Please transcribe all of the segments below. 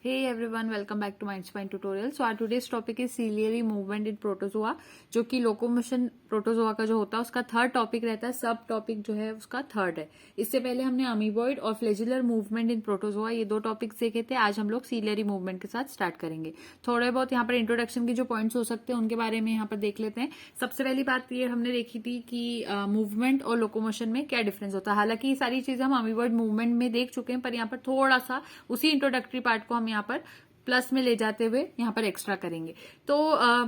Hey everyone, welcome back to Mindspine Tutorial. So our today's topic is ciliary movement in protozoa, जो कि locomotion protozoa का जो होता है उसका थर्ड टॉपिक रहता है. सब टॉपिक जो है उसका थर्ड है. इससे पहले हमने अमीबॉइड और फ्लेजुलर मूवमेंट इन प्रोटोजोआ ये दो टॉपिक्स देखे थे. आज हम लोग सीलियरी मूवमेंट के साथ स्टार्ट करेंगे. थोड़े बहुत यहाँ पर इंट्रोडक्शन के जो पॉइंट्स हो सकते हैं उनके बारे में यहाँ पर देख लेते हैं. सबसे पहली बात ये हमने देखी थी कि मूवमेंट और लोकोमोशन में क्या डिफरेंस होता है. हालांकि ये सारी चीजें हम अमीबॉइड मूवमेंट में देख चुके हैं, पर यहाँ पर थोड़ा सा उसी इंट्रोडक्टरी पार्ट को हम यहाँ पर प्लस में ले जाते हुए यहाँ पर एक्स्ट्रा करेंगे. तो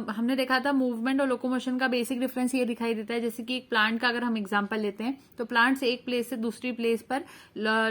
हमने देखा था मूवमेंट और लोकोमोशन का बेसिक डिफरेंस ये दिखाई देता है. जैसे कि एक प्लांट का अगर हम एग्जांपल लेते हैं तो प्लांट से एक प्लेस से दूसरी प्लेस पर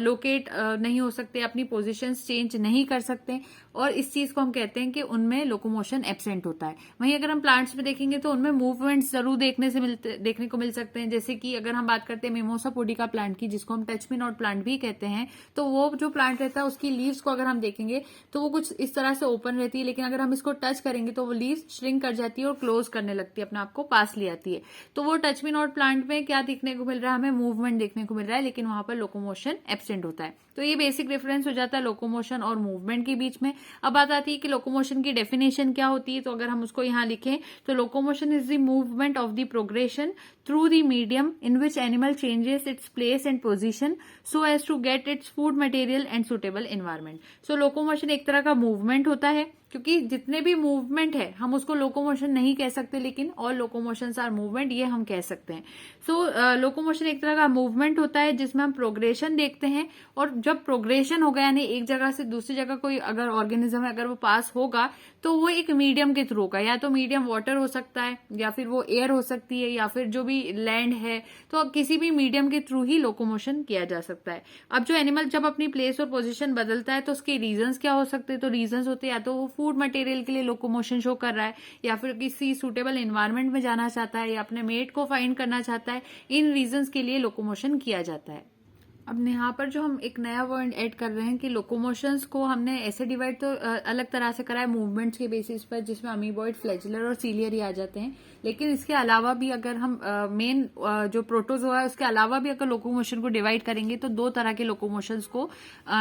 लोकेट नहीं हो सकते, अपनी पोजीशंस चेंज नहीं कर सकते, और इस चीज को हम कहते हैं कि उनमें लोकोमोशन एब्सेंट होता है. वहीं अगर हम प्लांट्स में देखेंगे तो उनमें मूवमेंट्स जरूर देखने को मिल सकते हैं. जैसे कि अगर हम बात करते हैं मिमोसा पुडिका प्लांट की, जिसको हम टच मी नॉट प्लांट भी कहते हैं, तो वो जो प्लांट रहता है उसकी लीव्स को अगर हम देखेंगे तो वो कुछ इस तरह से ओपन रहती है, लेकिन अगर हम इसको टच करेंगे तो वो लीव्स श्रिंक कर जाती है और क्लोज करने लगती है, अपने आप को पास ले आती है. तो वो टच मी नॉट प्लांट में क्या देखने को मिल रहा है, हमें मूवमेंट देखने को मिल रहा है, लेकिन वहां पर लोकोमोशन एब्सेंट होता है. तो ये बेसिक डिफरेंस हो जाता है लोकोमोशन और मूवमेंट के बीच में. अब बात आती है कि लोकोमोशन की डेफिनेशन क्या होती है. तो अगर हम उसको यहाँ लिखें तो locomotion is the movement of the progression through the medium in which animal changes its place and position so as to get its food material and suitable environment. So locomotion एक तरह का मूवमेंट होता है, क्योंकि जितने भी movement है हम उसको लोकोमोशन नहीं कह सकते, लेकिन ऑल लोकोमोशंस आर मूवमेंट ये हम कह सकते हैं. सो लोकोमोशन एक तरह का मूवमेंट होता है जिसमें हम प्रोग्रेशन देखते हैं, और जब प्रोग्रेशन होगा यानी एक जगह से दूसरी जगह कोई अगर ऑर्गेनिज्म है अगर वो पास होगा तो वो एक मीडियम के थ्रू का, या तो मीडियम वाटर हो सकता है, या फिर वो एयर हो सकती है, या फिर जो भी लैंड है, तो किसी भी मीडियम के थ्रू ही लोकोमोशन किया जा सकता है. अब जो एनिमल जब अपनी प्लेस और पोजीशन बदलता है तो उसके रीजंस क्या हो सकते हैं. तो रीजंस होते हैं या तो वो फूड मटेरियल के लिए लोकोमोशन शो कर रहा है, या फिर किसी सुटेबल एनवायरनमेंट में जाना चाहता है, या अपने मेट को फाइंड करना चाहता है. इन रीजंस के लिए लोकोमोशन किया जाता है. अब यहाँ पर जो हम एक नया वर्ड ऐड कर रहे हैं कि लोकोमोशंस को हमने ऐसे डिवाइड तो अलग तरह से करा है मूवमेंट्स के बेसिस पर, जिसमें अमीबॉइड, फ्लैजुलर और सीलियरी आ जाते हैं. लेकिन इसके अलावा भी अगर हम मेन जो प्रोटोजोआ है उसके अलावा भी अगर लोकोमोशन को डिवाइड करेंगे तो दो तरह के लोकोमोशंस को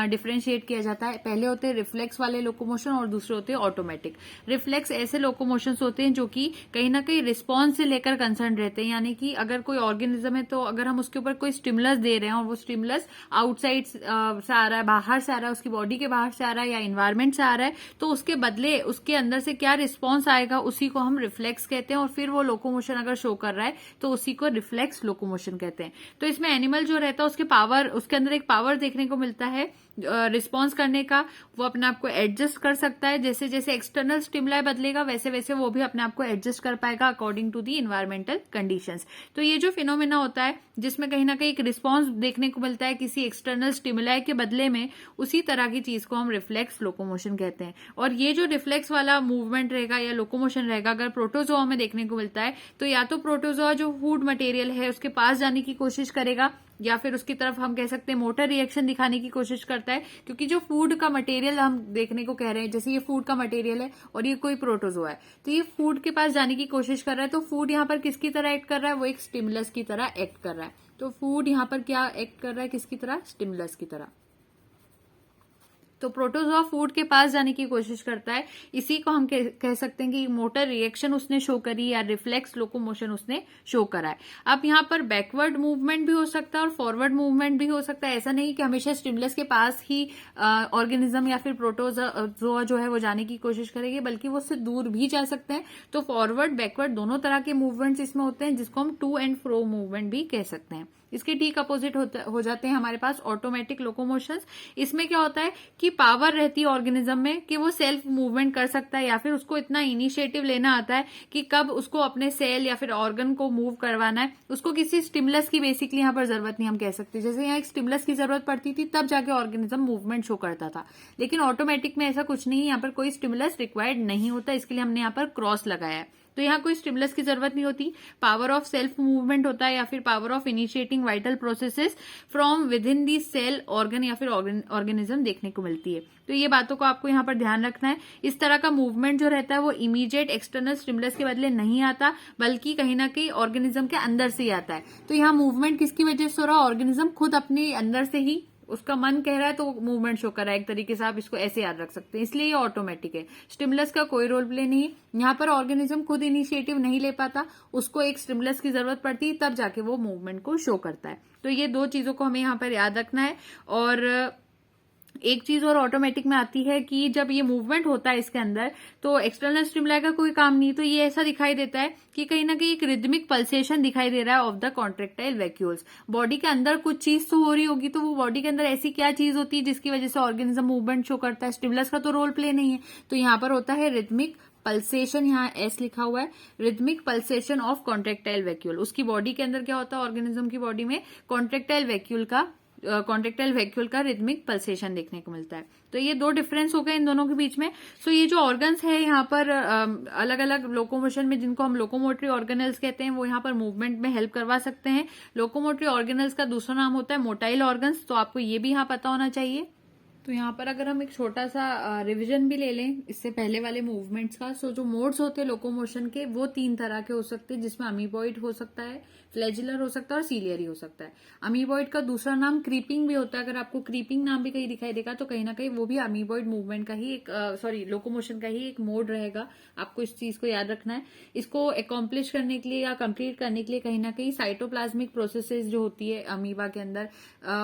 डिफरेंशिएट किया जाता है. पहले होते हैं रिफ्लेक्स वाले लोकोमोशन और दूसरे होते हैं ऑटोमेटिक. रिफ्लेक्स ऐसे लोकोमोशंस होते हैं जो कि कहीं ना कहीं रिस्पॉन्स से लेकर कंसर्न रहते हैं. यानी कि अगर कोई ऑर्गेनिज्म है तो अगर हम उसके ऊपर कोई स्टिमुलस दे रहे हैं और वो स्टिमुलस आउटसाइड से आ रहा है, बाहर से आ रहा है, उसकी बॉडी के बाहर से आ रहा है या इन्वायरमेंट से आ रहा है, तो उसके बदले उसके अंदर से क्या रिस्पॉन्स आएगा उसी को हम रिफ्लेक्स कहते हैं. और फिर वो लोकोमोशन अगर शो कर रहा है तो उसी को रिफ्लेक्स लोकोमोशन कहते हैं. तो इसमें एनिमल जो रहता है उसके अंदर एक पावर देखने को मिलता है रिस्पॉन्स करने का. वो अपने आप को एडजस्ट कर सकता है. जैसे जैसे एक्सटर्नल स्टिमुलाई बदलेगा वैसे वैसे वो भी अपने आप को एडजस्ट कर पाएगा according to the environmental conditions. तो ये जो फिनोमेना होता है जिसमें कहीं ना कहीं एक रिस्पॉन्स देखने को मिलता है किसी एक्सटर्नल स्टिमुलाई के बदले में, उसी तरह की चीज को हम रिफ्लेक्स लोकोमोशन कहते हैं. और ये जो रिफ्लेक्स वाला मूवमेंट रहेगा या लोकोमोशन रहेगा अगर प्रोटोजोआ में देखने को मिलता है तो या तो प्रोटोजोआ जो फूड मटेरियल है उसके पास जाने की कोशिश करेगा, या फिर उसकी तरफ हम कह सकते हैं मोटर रिएक्शन दिखाने की कोशिश करता है. क्योंकि जो फूड का मटेरियल हम देखने को कह रहे हैं, जैसे ये फूड का मटेरियल है और ये कोई प्रोटोजोआ है, तो ये फूड के पास जाने की कोशिश कर रहा है. तो फूड यहाँ पर किसकी तरह एक्ट कर रहा है, वो एक स्टिमुलस की तरह एक्ट कर रहा है. तो फूड यहाँ पर क्या एक्ट कर रहा है, किसकी तरह, स्टिमुलस की तरह. तो प्रोटोजोआ फूड के पास जाने की कोशिश करता है. इसी को हम कह सकते हैं कि मोटर रिएक्शन उसने शो करी या रिफ्लेक्स लोकोमोशन उसने शो करा है. अब यहाँ पर बैकवर्ड मूवमेंट भी हो सकता है और फॉरवर्ड मूवमेंट भी हो सकता है. ऐसा नहीं कि हमेशा स्टिमुलस के पास ही ऑर्गेनिज्म या फिर प्रोटोजोआ जो है वो जाने की कोशिश करेगी, बल्कि वो उससे दूर भी जा सकते हैं. तो फॉरवर्ड बैकवर्ड दोनों तरह के मूवमेंट्स इसमें होते हैं, जिसको हम टू एंड फ्रो मूवमेंट भी कह सकते हैं. इसके ठीक अपोजिट हो जाते हैं हमारे पास ऑटोमेटिक लोकोमोशंस. इसमें क्या होता है कि पावर रहती है ऑर्गेनिज्म में कि वो सेल्फ मूवमेंट कर सकता है, या फिर उसको इतना इनिशिएटिव लेना आता है कि कब उसको अपने सेल या फिर ऑर्गन को मूव करवाना है. उसको किसी स्टिमुलस की बेसिकली यहाँ पर जरूरत नहीं हम कह सकते. जैसे यहाँ एक स्टिमुलस की जरूरत पड़ती थी तब जाके ऑर्गेनिज्म मूवमेंट शो करता था, लेकिन ऑटोमेटिक में ऐसा कुछ नहीं है. यहाँ पर कोई स्टिमुलस रिक्वायर्ड नहीं होता, इसके लिए हमने यहाँ पर क्रॉस लगाया है. तो यहाँ कोई स्टिमुलस की जरूरत नहीं होती. पावर ऑफ सेल्फ मूवमेंट होता है या फिर power of initiating vital processes from within the cell organ या फिर ऑर्गेनिज्म देखने को मिलती है. तो ये बातों को आपको यहाँ पर ध्यान रखना है. इस तरह का मूवमेंट जो रहता है वो इमीडिएट एक्सटर्नल स्टिमुलस के बदले नहीं आता, बल्कि कहीं ना कहीं ऑर्गेनिज्म के अंदर से ही आता है. तो यहाँ मूवमेंट किसकी वजह से हो रहा है, ऑर्गेनिज्म खुद अपने अंदर से ही उसका मन कह रहा है तो मूवमेंट शो कर रहा है, एक तरीके से आप इसको ऐसे याद रख सकते हैं, इसलिए ये ऑटोमेटिक है। स्टिमुलस का कोई रोल प्ले नहीं है यहाँ पर, ऑर्गेनिज्म खुद इनिशिएटिव नहीं ले पाता, उसको एक स्टिमुलस की जरूरत पड़ती है, तब जाके वो मूवमेंट को शो करता है। तो ये दो चीजों को हमें यहाँ पर याद रखना है। और एक चीज और ऑटोमेटिक में आती है कि जब ये मूवमेंट होता है इसके अंदर, तो एक्सटर्नल स्टिमुलाई का कोई काम नहीं, तो ये ऐसा दिखाई देता है कि कहीं ना कहीं एक रिदमिक पल्सेशन दिखाई दे रहा है of the contractile vacuoles. Body के अंदर कुछ चीज तो हो रही होगी, तो वो बॉडी के अंदर ऐसी क्या चीज होती है जिसकी वजह से ऑर्गेनिज्म मूवमेंट शो करता है। स्टिमुलस का तो रोल प्ले नहीं है, तो यहाँ पर होता है रिदमिक पल्सेशन, यहाँ एस लिखा हुआ है, rhythmic pulsation of contractile vacuole. उसकी बॉडी के अंदर क्या होता है, ऑर्गेनिज्म की बॉडी में कॉन्ट्रेक्टाइल वैक्यूल का रिदमिक पल्सेशन देखने को मिलता है। तो ये दो डिफरेंस हो गए इन दोनों के बीच में। सो ये जो ऑर्गन्स है यहाँ पर अलग अलग लोकोमोशन में, जिनको हम लोकोमोटरी ऑर्गेनल्स कहते हैं, वो यहाँ पर मूवमेंट में हेल्प करवा सकते हैं। लोकोमोटरी ऑर्गेनल्स का दूसरा नाम होता है मोटाइल ऑर्गन्स, तो आपको ये भी यहाँ पता होना चाहिए। तो यहाँ पर अगर हम एक छोटा सा रिवीजन भी ले लें इससे पहले वाले मूवमेंट्स का, सो जो मोड्स होते हैं लोकोमोशन के वो 3 तरह के हो सकते हैं, जिसमें अमीबॉइड हो सकता है, फ्लैजिलर हो सकता है और सीलियरी हो सकता है। अमीबॉइड का दूसरा नाम क्रीपिंग भी होता है, अगर आपको क्रीपिंग नाम भी कहीं दिखाई देगा तो कहीं ना कहीं वो भी अमीबॉइड मूवमेंट का ही एक लोकोमोशन का ही एक मोड रहेगा। आपको इस चीज को याद रखना है। इसको एकॉम्प्लिश करने के लिए या कंप्लीट करने के लिए कहीं ना कहीं साइटोप्लाज्मिक प्रोसेसेस जो होती है अमीबा के अंदर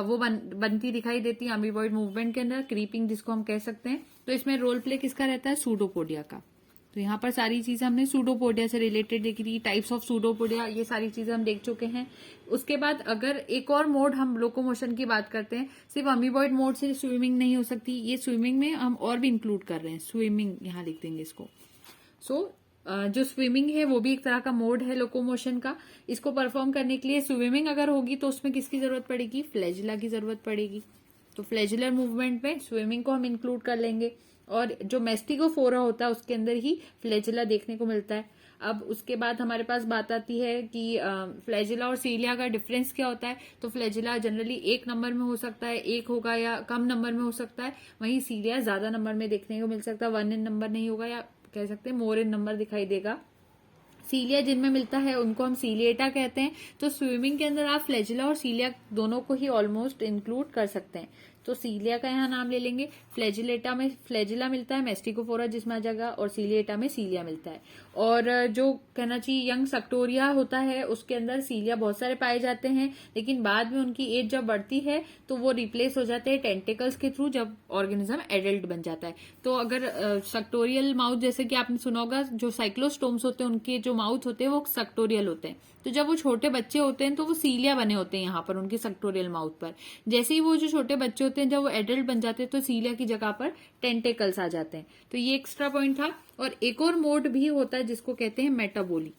वो बनती दिखाई देती है अमीबॉइड मूवमेंट के अंदर, क्रीपिंग जिसको हम कह सकते हैं। तो इसमें रोल प्ले किसका रहता है, सूडोपोडिया का। तो यहाँ पर सारी चीजें हमने सूडोपोडिया से रिलेटेड देखी थी, टाइप्स ऑफ सूडोपोडिया, ये सारी चीजें हम देख चुके हैं। उसके बाद अगर एक और मोड हम लोकोमोशन की बात करते हैं, सिर्फ अमीबॉइड मोड से स्विमिंग नहीं हो सकती, ये स्विमिंग में हम और भी इंक्लूड कर रहे हैं, स्विमिंग यहाँ लिख देंगे इसको। जो स्विमिंग है वो भी एक तरह का मोड है लोकोमोशन का। इसको परफॉर्म करने के लिए स्विमिंग अगर होगी तो उसमें किसकी जरूरत पड़ेगी, फ्लैजिला की जरूरत पड़ेगी। तो फ्लैजिलर मूवमेंट में स्विमिंग को हम इंक्लूड कर लेंगे। और जो मेस्टिकोफोरा होता है उसके अंदर ही फ्लैजिला देखने को मिलता है। अब उसके बाद हमारे पास बात आती है कि फ्लैजिला और सीलिया का डिफरेंस क्या होता है। तो फ्लैजिला जनरली 1 नंबर में हो सकता है, 1 होगा या कम नंबर में हो सकता है, वहीं सीलिया ज्यादा नंबर में देखने को मिल सकता है, 1 इन नंबर नहीं होगा, या कह सकते हैं मोर इन नंबर दिखाई देगा। सीलिया जिनमें मिलता है उनको हम सीलिएटा कहते हैं। तो स्विमिंग के अंदर आप फ्लैजिला और सीलिया दोनों को ही ऑलमोस्ट इंक्लूड कर सकते हैं। तो सीलिया का यहाँ नाम ले लेंगे, फ्लैजिलेटा में फ्लैजिला मिलता है, मेस्टिकोफोरा जिसमें आ जाएगा, और सीलिएटा में सीलिया मिलता है। और जो कहना चाहिए यंग सक्टोरिया होता है उसके अंदर सीलिया बहुत सारे पाए जाते हैं, लेकिन बाद में उनकी एज जब बढ़ती है तो वो रिप्लेस हो जाते हैं टेंटिकल्स के थ्रू जब ऑर्गेनिज्म एडल्ट बन जाता है। तो अगर सक्टोरियल माउथ, जैसे कि आपने सुना होगा, जो साइक्लोस्टोम्स होते हैं उनके जो माउथ होते हैं वो सक्टोरियल होते हैं। तो जब वो छोटे बच्चे होते हैं तो वो सीलिया बने होते हैं यहाँ पर उनके सक्टोरियल माउथ पर। जैसे ही वो जो छोटे बच्चे होते हैं जब वो एडल्ट बन जाते हैं तो सीलिया की जगह पर टेंटेकल्स आ जाते हैं। तो ये एक्स्ट्रा पॉइंट था। और एक और मोड भी होता है जिसको कहते हैं मेटाबोली,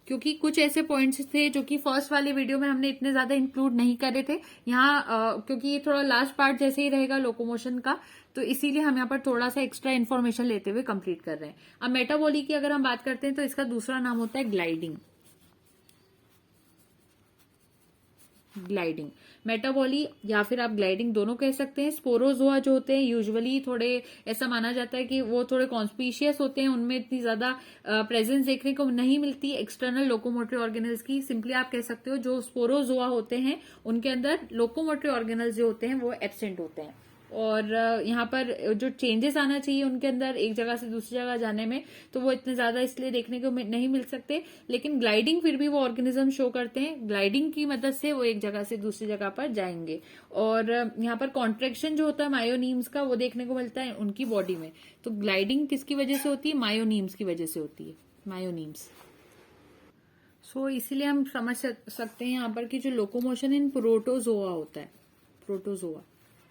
क्योंकि कुछ ऐसे पॉइंट्स थे जो कि फर्स्ट वाली वीडियो में हमने इतने ज्यादा इंक्लूड नहीं करे थे यहाँ, क्योंकि ये थोड़ा लास्ट पार्ट जैसे ही रहेगा लोकोमोशन का, तो इसीलिए हम यहाँ पर थोड़ा सा एक्स्ट्रा इन्फॉर्मेशन लेते हुए कंप्लीट कर रहे हैं। अब मेटाबोली की अगर हम बात करते हैं तो इसका दूसरा नाम होता है ग्लाइडिंग। ग्लाइडिंग, मेटाबॉली या फिर आप ग्लाइडिंग दोनों कह सकते हैं। स्पोरोजोआ जो होते हैं यूजुअली थोड़े ऐसा माना जाता है कि वो थोड़े कॉन्स्पीशियस होते हैं, उनमें इतनी ज्यादा प्रेजेंस देखने को नहीं मिलती एक्सटर्नल लोकोमोटरी ऑर्गेनल्स की। सिंपली आप कह सकते हो जो स्पोरोजोआ होते हैं उनके अंदर लोकोमोटरी ऑर्गेनल्स जो होते हैं वो एब्सेंट होते हैं। और यहाँ पर जो चेंजेस आना चाहिए उनके अंदर एक जगह से दूसरी जगह जाने में, तो वो इतने ज्यादा इसलिए देखने को नहीं मिल सकते। लेकिन ग्लाइडिंग फिर भी वो ऑर्गेनिज्म शो करते हैं, ग्लाइडिंग की मदद से वो एक जगह से दूसरी जगह पर जाएंगे। और यहाँ पर कॉन्ट्रेक्शन जो होता है मायोनीम्स का वो देखने को मिलता है उनकी बॉडी में। तो ग्लाइडिंग किसकी वजह से होती है, मायोनीम्स की वजह से होती है, मायोनीम्स। सो इसीलिए हम समझ सकते हैं यहाँ पर कि जो लोकोमोशन इन प्रोटोजोआ होता है, प्रोटोजोआ,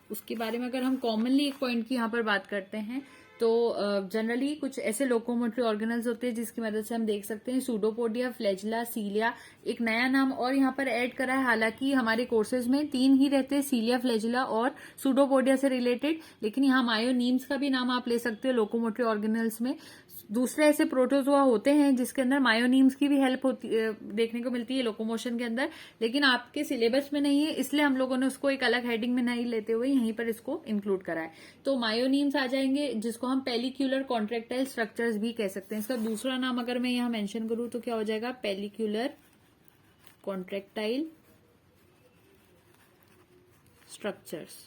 उसके बारे में अगर हम कॉमनली एक पॉइंट की यहाँ पर बात करते हैं तो जनरली कुछ ऐसे लोकोमोटरी ऑर्गेनल्स होते हैं जिसकी मदद से हम देख सकते हैं सूडोपोडिया, फ्लैजिला, सीलिया। एक नया नाम और यहाँ पर ऐड करा है, हालांकि हमारे कोर्सेज में 3 ही रहते हैं, सीलिया, फ्लैजिला और सूडोपोडिया से रिलेटेड, लेकिन यहाँ मायोनीम्स का भी नाम आप ले सकते हो लोकोमोटरी ऑर्गेनल्स में। दूसरे ऐसे प्रोटोजोआ होते हैं जिसके अंदर मायोनीम्स की भी हेल्प होती देखने को मिलती है लोकोमोशन के अंदर, लेकिन आपके सिलेबस में नहीं है, इसलिए हम लोगों ने उसको एक अलग हेडिंग में नहीं लेते हुए यहीं पर इसको इंक्लूड करा है। तो मायोनीम्स आ जाएंगे जिसको हम पेलिक्यूलर कॉन्ट्रेक्टाइल स्ट्रक्चर्स भी कह सकते हैं। इसका दूसरा नाम अगर मैं यहाँ मेंशन करूँ तो क्या हो जाएगा, pellicular contractile structures.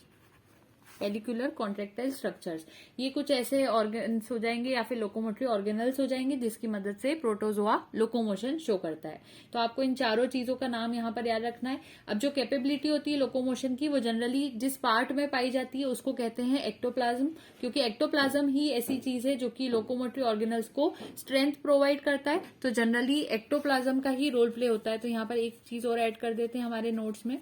Pedicular contractile structures. ये कुछ ऐसे ऑर्गन्स हो जाएंगे या फिर लोकोमोटरी ऑर्गेनल्स हो जाएंगे जिसकी मदद से प्रोटोजोआ लोकोमोशन शो करता है। तो आपको इन चारों चीजों का नाम यहाँ पर याद रखना है। अब जो कैपेबिलिटी होती है लोकोमोशन की, वो जनरली जिस पार्ट में पाई जाती है उसको कहते हैं एक्टोप्लाज्म, क्योंकि एक्टोप्लाज्म ही ऐसी चीज है जो कि लोकोमोटरी ऑर्गेनल्स को स्ट्रेंथ प्रोवाइड करता है। तो जनरली एक्टोप्लाज्म का ही रोल प्ले होता है। तो यहाँ पर एक चीज और ऐड कर देते हैं हमारे नोट्स में,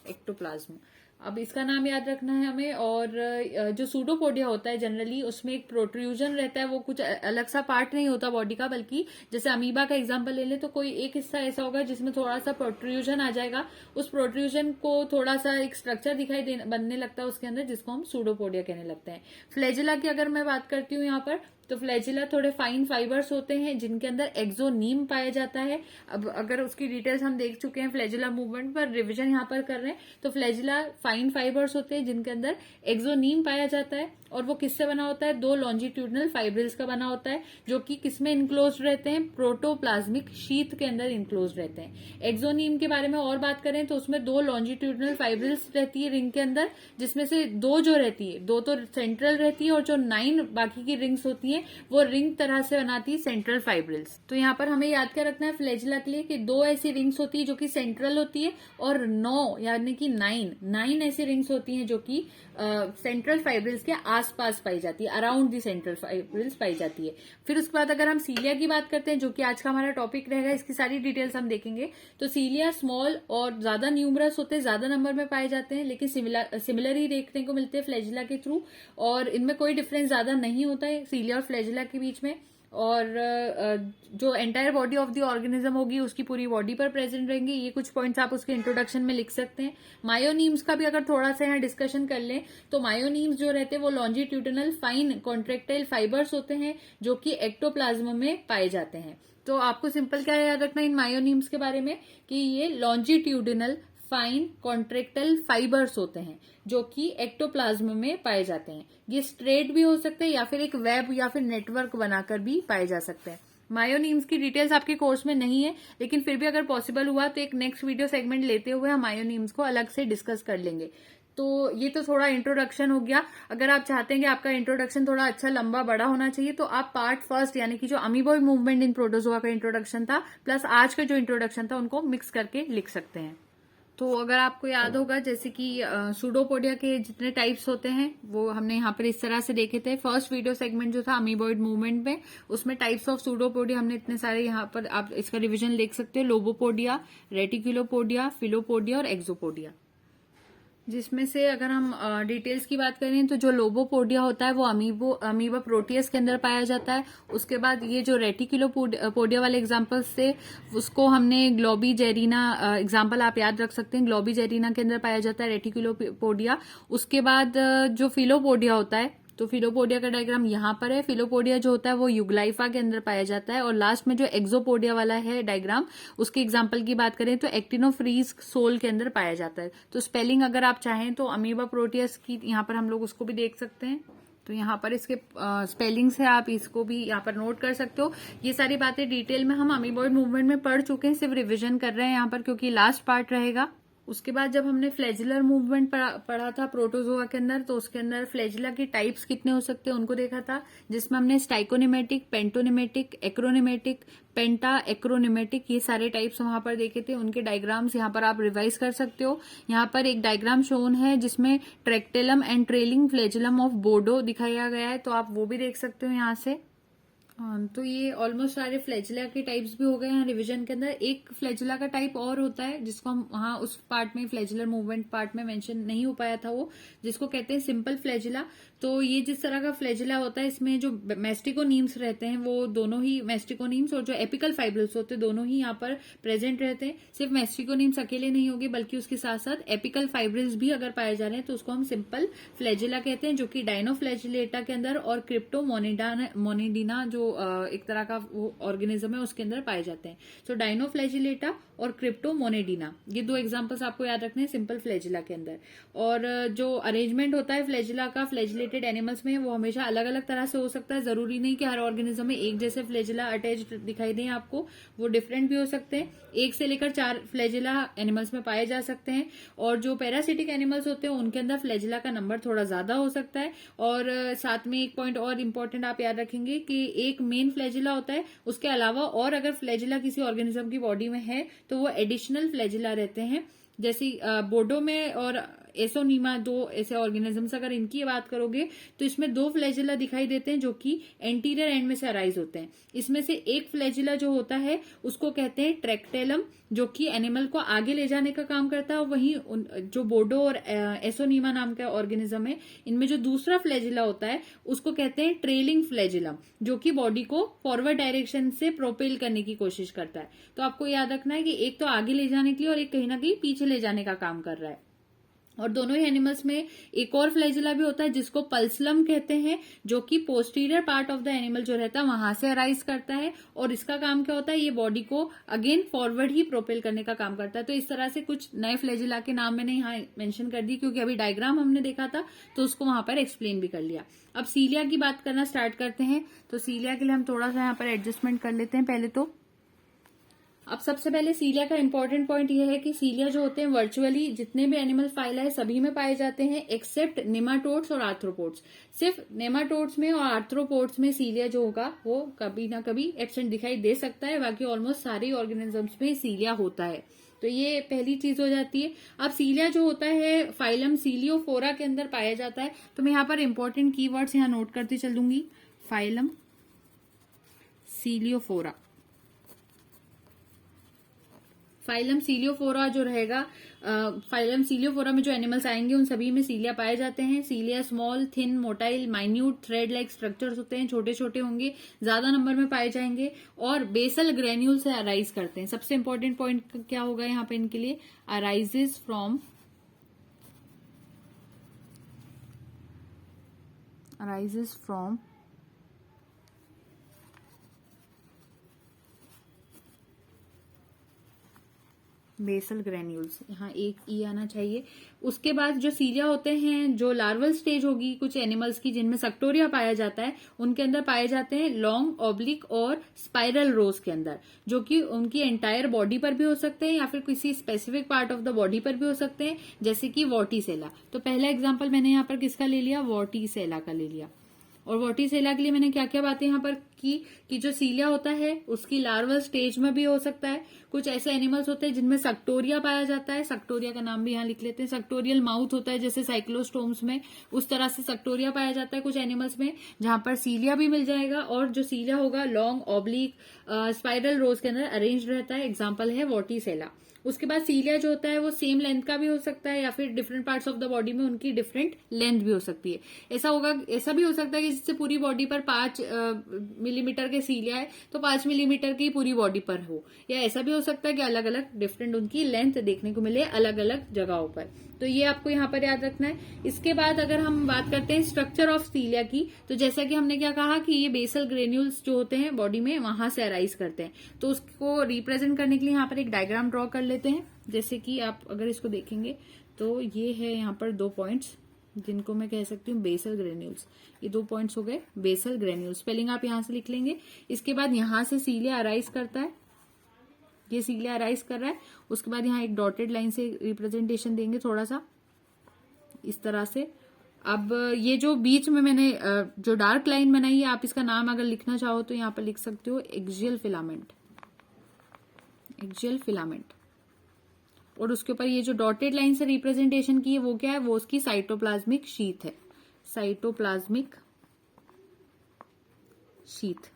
एक्टोप्लाज्म। अब इसका नाम याद रखना है हमें। और जो सूडोपोडिया होता है जनरली उसमें एक प्रोट्रूजन रहता है, वो कुछ अलग सा पार्ट नहीं होता बॉडी का, बल्कि जैसे अमीबा का एग्जांपल ले ले तो कोई एक हिस्सा ऐसा होगा जिसमें थोड़ा सा प्रोट्रूजन आ जाएगा, उस प्रोट्रूजन को थोड़ा सा एक स्ट्रक्चर दिखाई बनने लगता है उसके अंदर, जिसको हम सूडोपोडिया कहने लगते हैं। फ्लैजिला की अगर मैं बात करती हूँ यहाँ पर, तो फ्लैजिला थोड़े फाइन फाइबर्स होते हैं जिनके अंदर एक्सोनीम पाया जाता है। अब अगर उसकी डिटेल्स हम देख चुके हैं फ्लैजिला मूवमेंट पर, रिवीजन यहाँ पर कर रहे हैं, तो फ्लैजिला फाइन फाइबर्स होते हैं जिनके अंदर एक्सोनीम पाया जाता है। और वो किससे बना होता है? 2 लॉन्जिट्यूडनल फाइब्रिल्स का बना होता है, जो कि किसमें इनक्लोज रहते हैं? प्रोटोप्लाज्मिक शीथ के अंदर इनक्लोज रहते हैं। एक्सोनीम के बारे में और बात करें तो उसमें 2 लॉन्जिट्यूडनल फाइब्रिल्स रहती है रिंग के अंदर, जिसमें से 2 जो रहती है, 2 तो सेंट्रल रहती है और जो 9 बाकी की रिंग्स होती है वो रिंग तरह से बनाती है सेंट्रल फाइब्रिल्स। तो यहाँ पर हमें याद क्या रखना है फ्लैजिला के लिए कि 2 ऐसी रिंग्स होती है जो कि सेंट्रल होती है, और 9 यानी कि 9 ऐसी रिंग्स होती हैं जो कि सेंट्रल फाइब्रिल्स के आसपास पाई जाती है, अराउंड दी सेंट्रल फाइब्रिल्स पाई जाती है। फिर उसके बाद अगर हम सीलिया की बात करते हैं, जो कि आज का हमारा टॉपिक रहेगा, इसकी सारी डिटेल्स हम देखेंगे। तो सीलिया स्मॉल और ज्यादा न्यूमरस होते हैं, ज्यादा नंबर में पाए जाते हैं, लेकिन सिमिलर ही देखने को मिलते हैं फ्लैजिला के थ्रू, और इनमें कोई डिफरेंस ज्यादा नहीं होता है सीलिया और फ्लैजिला के बीच में। और जो entire body of the organism होगी उसकी पूरी बॉडी पर प्रेजेंट रहेंगे। ये कुछ पॉइंट्स आप उसके इंट्रोडक्शन में लिख सकते हैं। मायोनीम्स का भी अगर थोड़ा सा यहाँ डिस्कशन कर लें तो मायोनीम्स जो रहते हैं वो लॉन्जिट्यूडनल फाइन कॉन्ट्रेक्टाइल फाइबर्स होते हैं जो कि एक्टोप्लाज्म में पाए जाते हैं। तो आपको सिंपल क्या याद रखना है इन मायोनीम्स के बारे में कि ये लॉन्जिट्यूडनल फाइन कॉन्ट्रेक्टाइल फाइबर्स होते हैं जो कि एक्टोप्लाज्म में पाए जाते हैं। ये स्ट्रेट भी हो सकते हैं या फिर एक वेब या फिर नेटवर्क बनाकर भी पाए जा सकते हैं। मायोनीम्स की डिटेल्स आपके कोर्स में नहीं है, लेकिन फिर भी अगर पॉसिबल हुआ तो एक नेक्स्ट वीडियो सेगमेंट लेते हुए हम मायोनीम्स को अलग से डिस्कस कर लेंगे। तो ये तो थोड़ा इंट्रोडक्शन हो गया। अगर आप चाहते हैं कि आपका इंट्रोडक्शन थोड़ा अच्छा लंबा बड़ा होना चाहिए तो आप पार्ट फर्स्ट यानी कि जो अमीबॉइड मूवमेंट इन प्रोटोजोआ का इंट्रोडक्शन था प्लस आज का जो इंट्रोडक्शन था उनको मिक्स करके लिख सकते हैं। तो अगर आपको याद होगा जैसे कि सूडोपोडिया के जितने टाइप्स होते हैं वो हमने यहाँ पर इस तरह से देखे थे। फर्स्ट वीडियो सेगमेंट जो था अमीबॉइड मूवमेंट में, उसमें टाइप्स ऑफ सूडोपोडिया हमने इतने सारे यहाँ पर आप इसका रिवीजन देख सकते हो। लोबोपोडिया, रेटिकुलोपोडिया, फिलोपोडिया और एक्सोपोडिया। जिसमें से अगर हम डिटेल्स की बात करें तो जो लोबोपोडिया होता है वो अमीबा प्रोटियस के अंदर पाया जाता है। उसके बाद ये जो रेटिकुलोपोडिया वाले एग्जांपल्स थे उसको हमने ग्लोबीजेरिना एग्जांपल आप याद रख सकते हैं, ग्लोबीजेरिना के अंदर पाया जाता है रेटिकुलोपोडिया। उसके बाद जो फिलोपोडिया होता है, तो फिलोपोडिया का डायग्राम यहाँ पर है। फिलोपोडिया जो होता है वो युगलाइफा के अंदर पाया जाता है। और लास्ट में जो एक्सोपोडिया वाला है डायग्राम, उसके एग्जांपल की बात करें तो एक्टिनोफ्रीज सोल के अंदर पाया जाता है। तो स्पेलिंग अगर आप चाहें तो अमीबा प्रोटियस की यहाँ पर हम लोग उसको भी देख सकते हैं। तो यहाँ पर इसके स्पेलिंग्स है, आप इसको भी यहाँ पर नोट कर सकते हो। ये सारी बातें डिटेल में हम अमीबॉइड मूवमेंट में पढ़ चुके हैं, सिर्फ रिविजन कर रहे हैं यहाँ पर क्योंकि लास्ट पार्ट रहेगा। उसके बाद जब हमने फ्लैजिलर मूवमेंट पढ़ा था प्रोटोजोआ के अंदर, तो उसके अंदर फ्लैजिला की टाइप्स कितने हो सकते हैं उनको देखा था, जिसमें हमने स्टाइकोनिमेटिक, पेंटोनिमेटिक, एक्रोनिमेटिक, पेंटा एक्रोनिमेटिक, ये सारे टाइप्स वहां पर देखे थे। उनके डायग्राम्स यहाँ पर आप रिवाइज कर सकते हो। यहाँ पर एक डायग्राम शोन है जिसमें tractellum and trailing flagellum of Bodo दिखाया गया है, तो आप वो भी देख सकते हो यहाँ से। तो ये ऑलमोस्ट सारे फ्लैजिला के टाइप्स भी हो गए हैं रिवीजन के अंदर। एक फ्लैजिला का टाइप और होता है जिसको हम वहां उस पार्ट में फ्लैजिलर मूवमेंट पार्ट में मेंशन नहीं हो पाया था, वो जिसको कहते हैं सिंपल फ्लैजिला। तो ये जिस तरह का फ्लैजिला होता है इसमें जो मेस्टिकोनीम्स रहते हैं वो दोनों ही मेस्टिकोनीम्स और जो एपिकल फाइब्रिल्स होते हैं दोनों ही यहाँ पर प्रेजेंट रहते हैं। सिर्फ मेस्टिकोनीम्स अकेले नहीं होंगे बल्कि उसके साथ साथ एपिकल फाइब्रिल्स भी अगर पाए जा रहे हैं तो उसको हम सिंपल फ्लैजिला कहते हैं, जो कि डायनोफ्लैजिलेटा के अंदर और क्रिप्टोमोनिडिना जो एक तरह का वो ऑर्गेनिज्म है उसके अंदर पाए जाते हैं। सो डायनोफ्लैजिलेटा और क्रिप्टोमोनेडिना, ये 2 एग्जांपल्स आपको याद रखने हैं सिंपल फ्लैजिला के अंदर। और जो अरेंजमेंट होता है फ्लैजिला का फ्लैजिलेटेड एनिमल्स में, वो हमेशा अलग अलग तरह से हो सकता है। जरूरी नहीं कि हर ऑर्गेनिज्म में एक जैसे फ्लैजिला अटैच्ड दिखाई दें आपको, वो डिफरेंट भी हो सकते हैं। 1 से लेकर 4 फ्लैजिला एनिमल्स में पाए जा सकते हैं। और जो पैरासिटिक एनिमल्स होते हैं उनके अंदर फ्लैजिला का नंबर थोड़ा ज्यादा हो सकता है। और साथ में एक पॉइंट और इम्पोर्टेंट आप याद रखेंगे कि एक मेन फ्लैजिला होता है, उसके अलावा और अगर फ्लैजिला किसी ऑर्गेनिज्म की बॉडी में है तो वो एडिशनल फ्लैजिला रहते हैं। जैसे बोडो में और एसोनीमा, 2 ऐसे ऑर्गेनिजम्स, अगर इनकी बात करोगे तो इसमें 2 फ्लैजिला दिखाई देते हैं जो कि एंटीरियर एंड में से अराइज होते हैं। इसमें से एक फ्लैजिला जो होता है उसको कहते हैं ट्रैक्टेलम, जो कि एनिमल को आगे ले जाने का काम करता है। वहीं जो बोडो और एसोनीमा नाम का ऑर्गेनिज्म है, इनमें जो दूसरा फ्लैजिला होता है उसको कहते हैं ट्रेलिंग फ्लैजिलम, जो कि बॉडी को फॉरवर्ड डायरेक्शन से प्रोपेल करने की कोशिश करता है। तो आपको याद रखना है कि एक तो आगे ले जाने के लिए और एक कहीं ना कहीं पीछे ले जाने का काम कर रहा है। और दोनों ही एनिमल्स में एक और फ्लैजिला भी होता है जिसको पल्सलम कहते हैं, जो कि posterior part of the animal जो रहता है वहां से अराइज करता है। और इसका काम क्या होता है, ये बॉडी को अगेन फॉरवर्ड ही प्रोपेल करने का काम करता है। तो इस तरह से कुछ नए फ्लैजिला के नाम मैंने यहाँ मेंशन कर दी, क्योंकि अभी डायग्राम हमने देखा था तो उसको वहां पर एक्सप्लेन भी कर लिया। अब सीलिया की बात करना स्टार्ट करते हैं। तो सीलिया के लिए हम थोड़ा सा यहाँ पर एडजस्टमेंट कर लेते हैं पहले तो। अब सबसे पहले सीलिया का इंपॉर्टेंट पॉइंट यह है कि सीलिया जो होते हैं वर्चुअली जितने भी एनिमल फाइला है सभी में पाए जाते हैं, एक्सेप्ट नेमाटोड्स और आर्थ्रोपोड्स। सिर्फ नेमाटोड्स में और आर्थ्रोपोड्स में सीलिया जो होगा वो कभी ना कभी एब्सेंट दिखाई दे सकता है। बाकी ऑलमोस्ट सारे ऑर्गेनिजम्स में सीलिया होता है। तो ये पहली चीज हो जाती है। अब सीलिया जो होता है फाइलम सीलियोफोरा के अंदर पाया जाता है। तो मैं यहाँ पर इंपॉर्टेंट कीवर्ड्स यहाँ नोट करती चलूंगी। फाइलम सीलियोफोरा, फाइलम सीलियोफोरा जो रहेगा, फाइलम सीलियोफोरा में जो एनिमल्स आएंगे उन सभी में सीलिया पाए जाते हैं। Cilia small, thin, motile, minute, thread like structures होते हैं, छोटे छोटे होंगे, ज्यादा नंबर में पाए जाएंगे और बेसल ग्रेन्यूल से अराइज करते हैं। सबसे इंपॉर्टेंट पॉइंट क्या होगा यहाँ पे इनके लिए, अराइजेस फ्रॉम बेसल ग्रेन्यूल्स, यहाँ एक ई आना चाहिए। उसके बाद जो सीलिया होते हैं, जो लार्वल स्टेज होगी कुछ एनिमल्स की जिनमें सक्टोरिया पाया जाता है, उनके अंदर पाए जाते हैं लॉन्ग, ऑब्लिक और स्पाइरल रोज के अंदर, जो कि उनकी एंटायर बॉडी पर भी हो सकते हैं या फिर किसी specific part of the body पर भी हो सकते हैं, जैसे कि वॉटिसेला। तो पहला एग्जाम्पल मैंने यहाँ पर किसका ले लिया, वॉटिसेला का ले लिया। और वॉटिसेला के लिए मैंने क्या क्या बातें यहाँ पर की कि जो सीलिया होता है उसकी लार्वल स्टेज में भी हो सकता है। कुछ ऐसे एनिमल्स होते हैं जिनमें सक्टोरिया पाया जाता है, सक्टोरिया का नाम भी यहाँ लिख लेते हैं। सक्टोरियल माउथ होता है जैसे साइक्लोस्टोम्स में, उस तरह से सक्टोरिया पाया जाता है कुछ एनिमल्स में, जहां पर सीलिया भी मिल जाएगा। और जो सीलिया होगा लॉन्ग, ऑब्लिक, स्पाइरल रोज के अंदर अरेंज रहता है। एग्जाम्पल है वॉटिसेला। उसके बाद सीलिया जो होता है वो सेम लेंथ का भी हो सकता है या फिर different parts of the body में उनकी डिफरेंट लेंथ भी हो सकती है। ऐसा भी हो सकता है कि जिससे पूरी बॉडी पर 5 मिलीमीटर के सीलिया है तो 5 मिलीमीटर की पूरी बॉडी पर हो, या ऐसा भी हो सकता है कि अलग अलग डिफरेंट उनकी लेंथ देखने को मिले अलग अलग जगहों पर। तो ये आपको यहाँ पर याद रखना है। इसके बाद अगर हम बात करते हैं स्ट्रक्चर ऑफ सीलिया की, तो जैसा कि हमने क्या कहा कि ये बेसल ग्रेन्यूल्स जो होते हैं बॉडी में वहां से अराइज करते हैं। तो उसको रिप्रेजेंट करने के लिए यहाँ पर एक डायग्राम ड्रॉ कर लेते हैं। जैसे कि आप अगर इसको देखेंगे तो ये है यहाँ पर 2 पॉइंट्स जिनको मैं कह सकती हूँ बेसल ग्रेन्यूल्स। ये 2 पॉइंट्स हो गए बेसल ग्रेन्यूल्स, स्पेलिंग आप यहाँ से लिख लेंगे। इसके बाद यहाँ से सीलिया अराइज करता है, ये सीलिया अराइज कर रहा है। उसके बाद यहाँ एक डॉटेड लाइन से रिप्रेजेंटेशन देंगे थोड़ा सा इस तरह से। अब ये जो बीच में मैंने जो डार्क लाइन बनाई है, आप इसका नाम अगर लिखना चाहो तो यहाँ पर लिख सकते हो एक्सियल फिलामेंट, एक्सियल फिलामेंट। और उसके ऊपर ये जो डॉटेड लाइन से रिप्रेजेंटेशन की है वो क्या है, वो उसकी साइटोप्लाज्मिक शीथ है, साइटोप्लाज्मिक शीथ।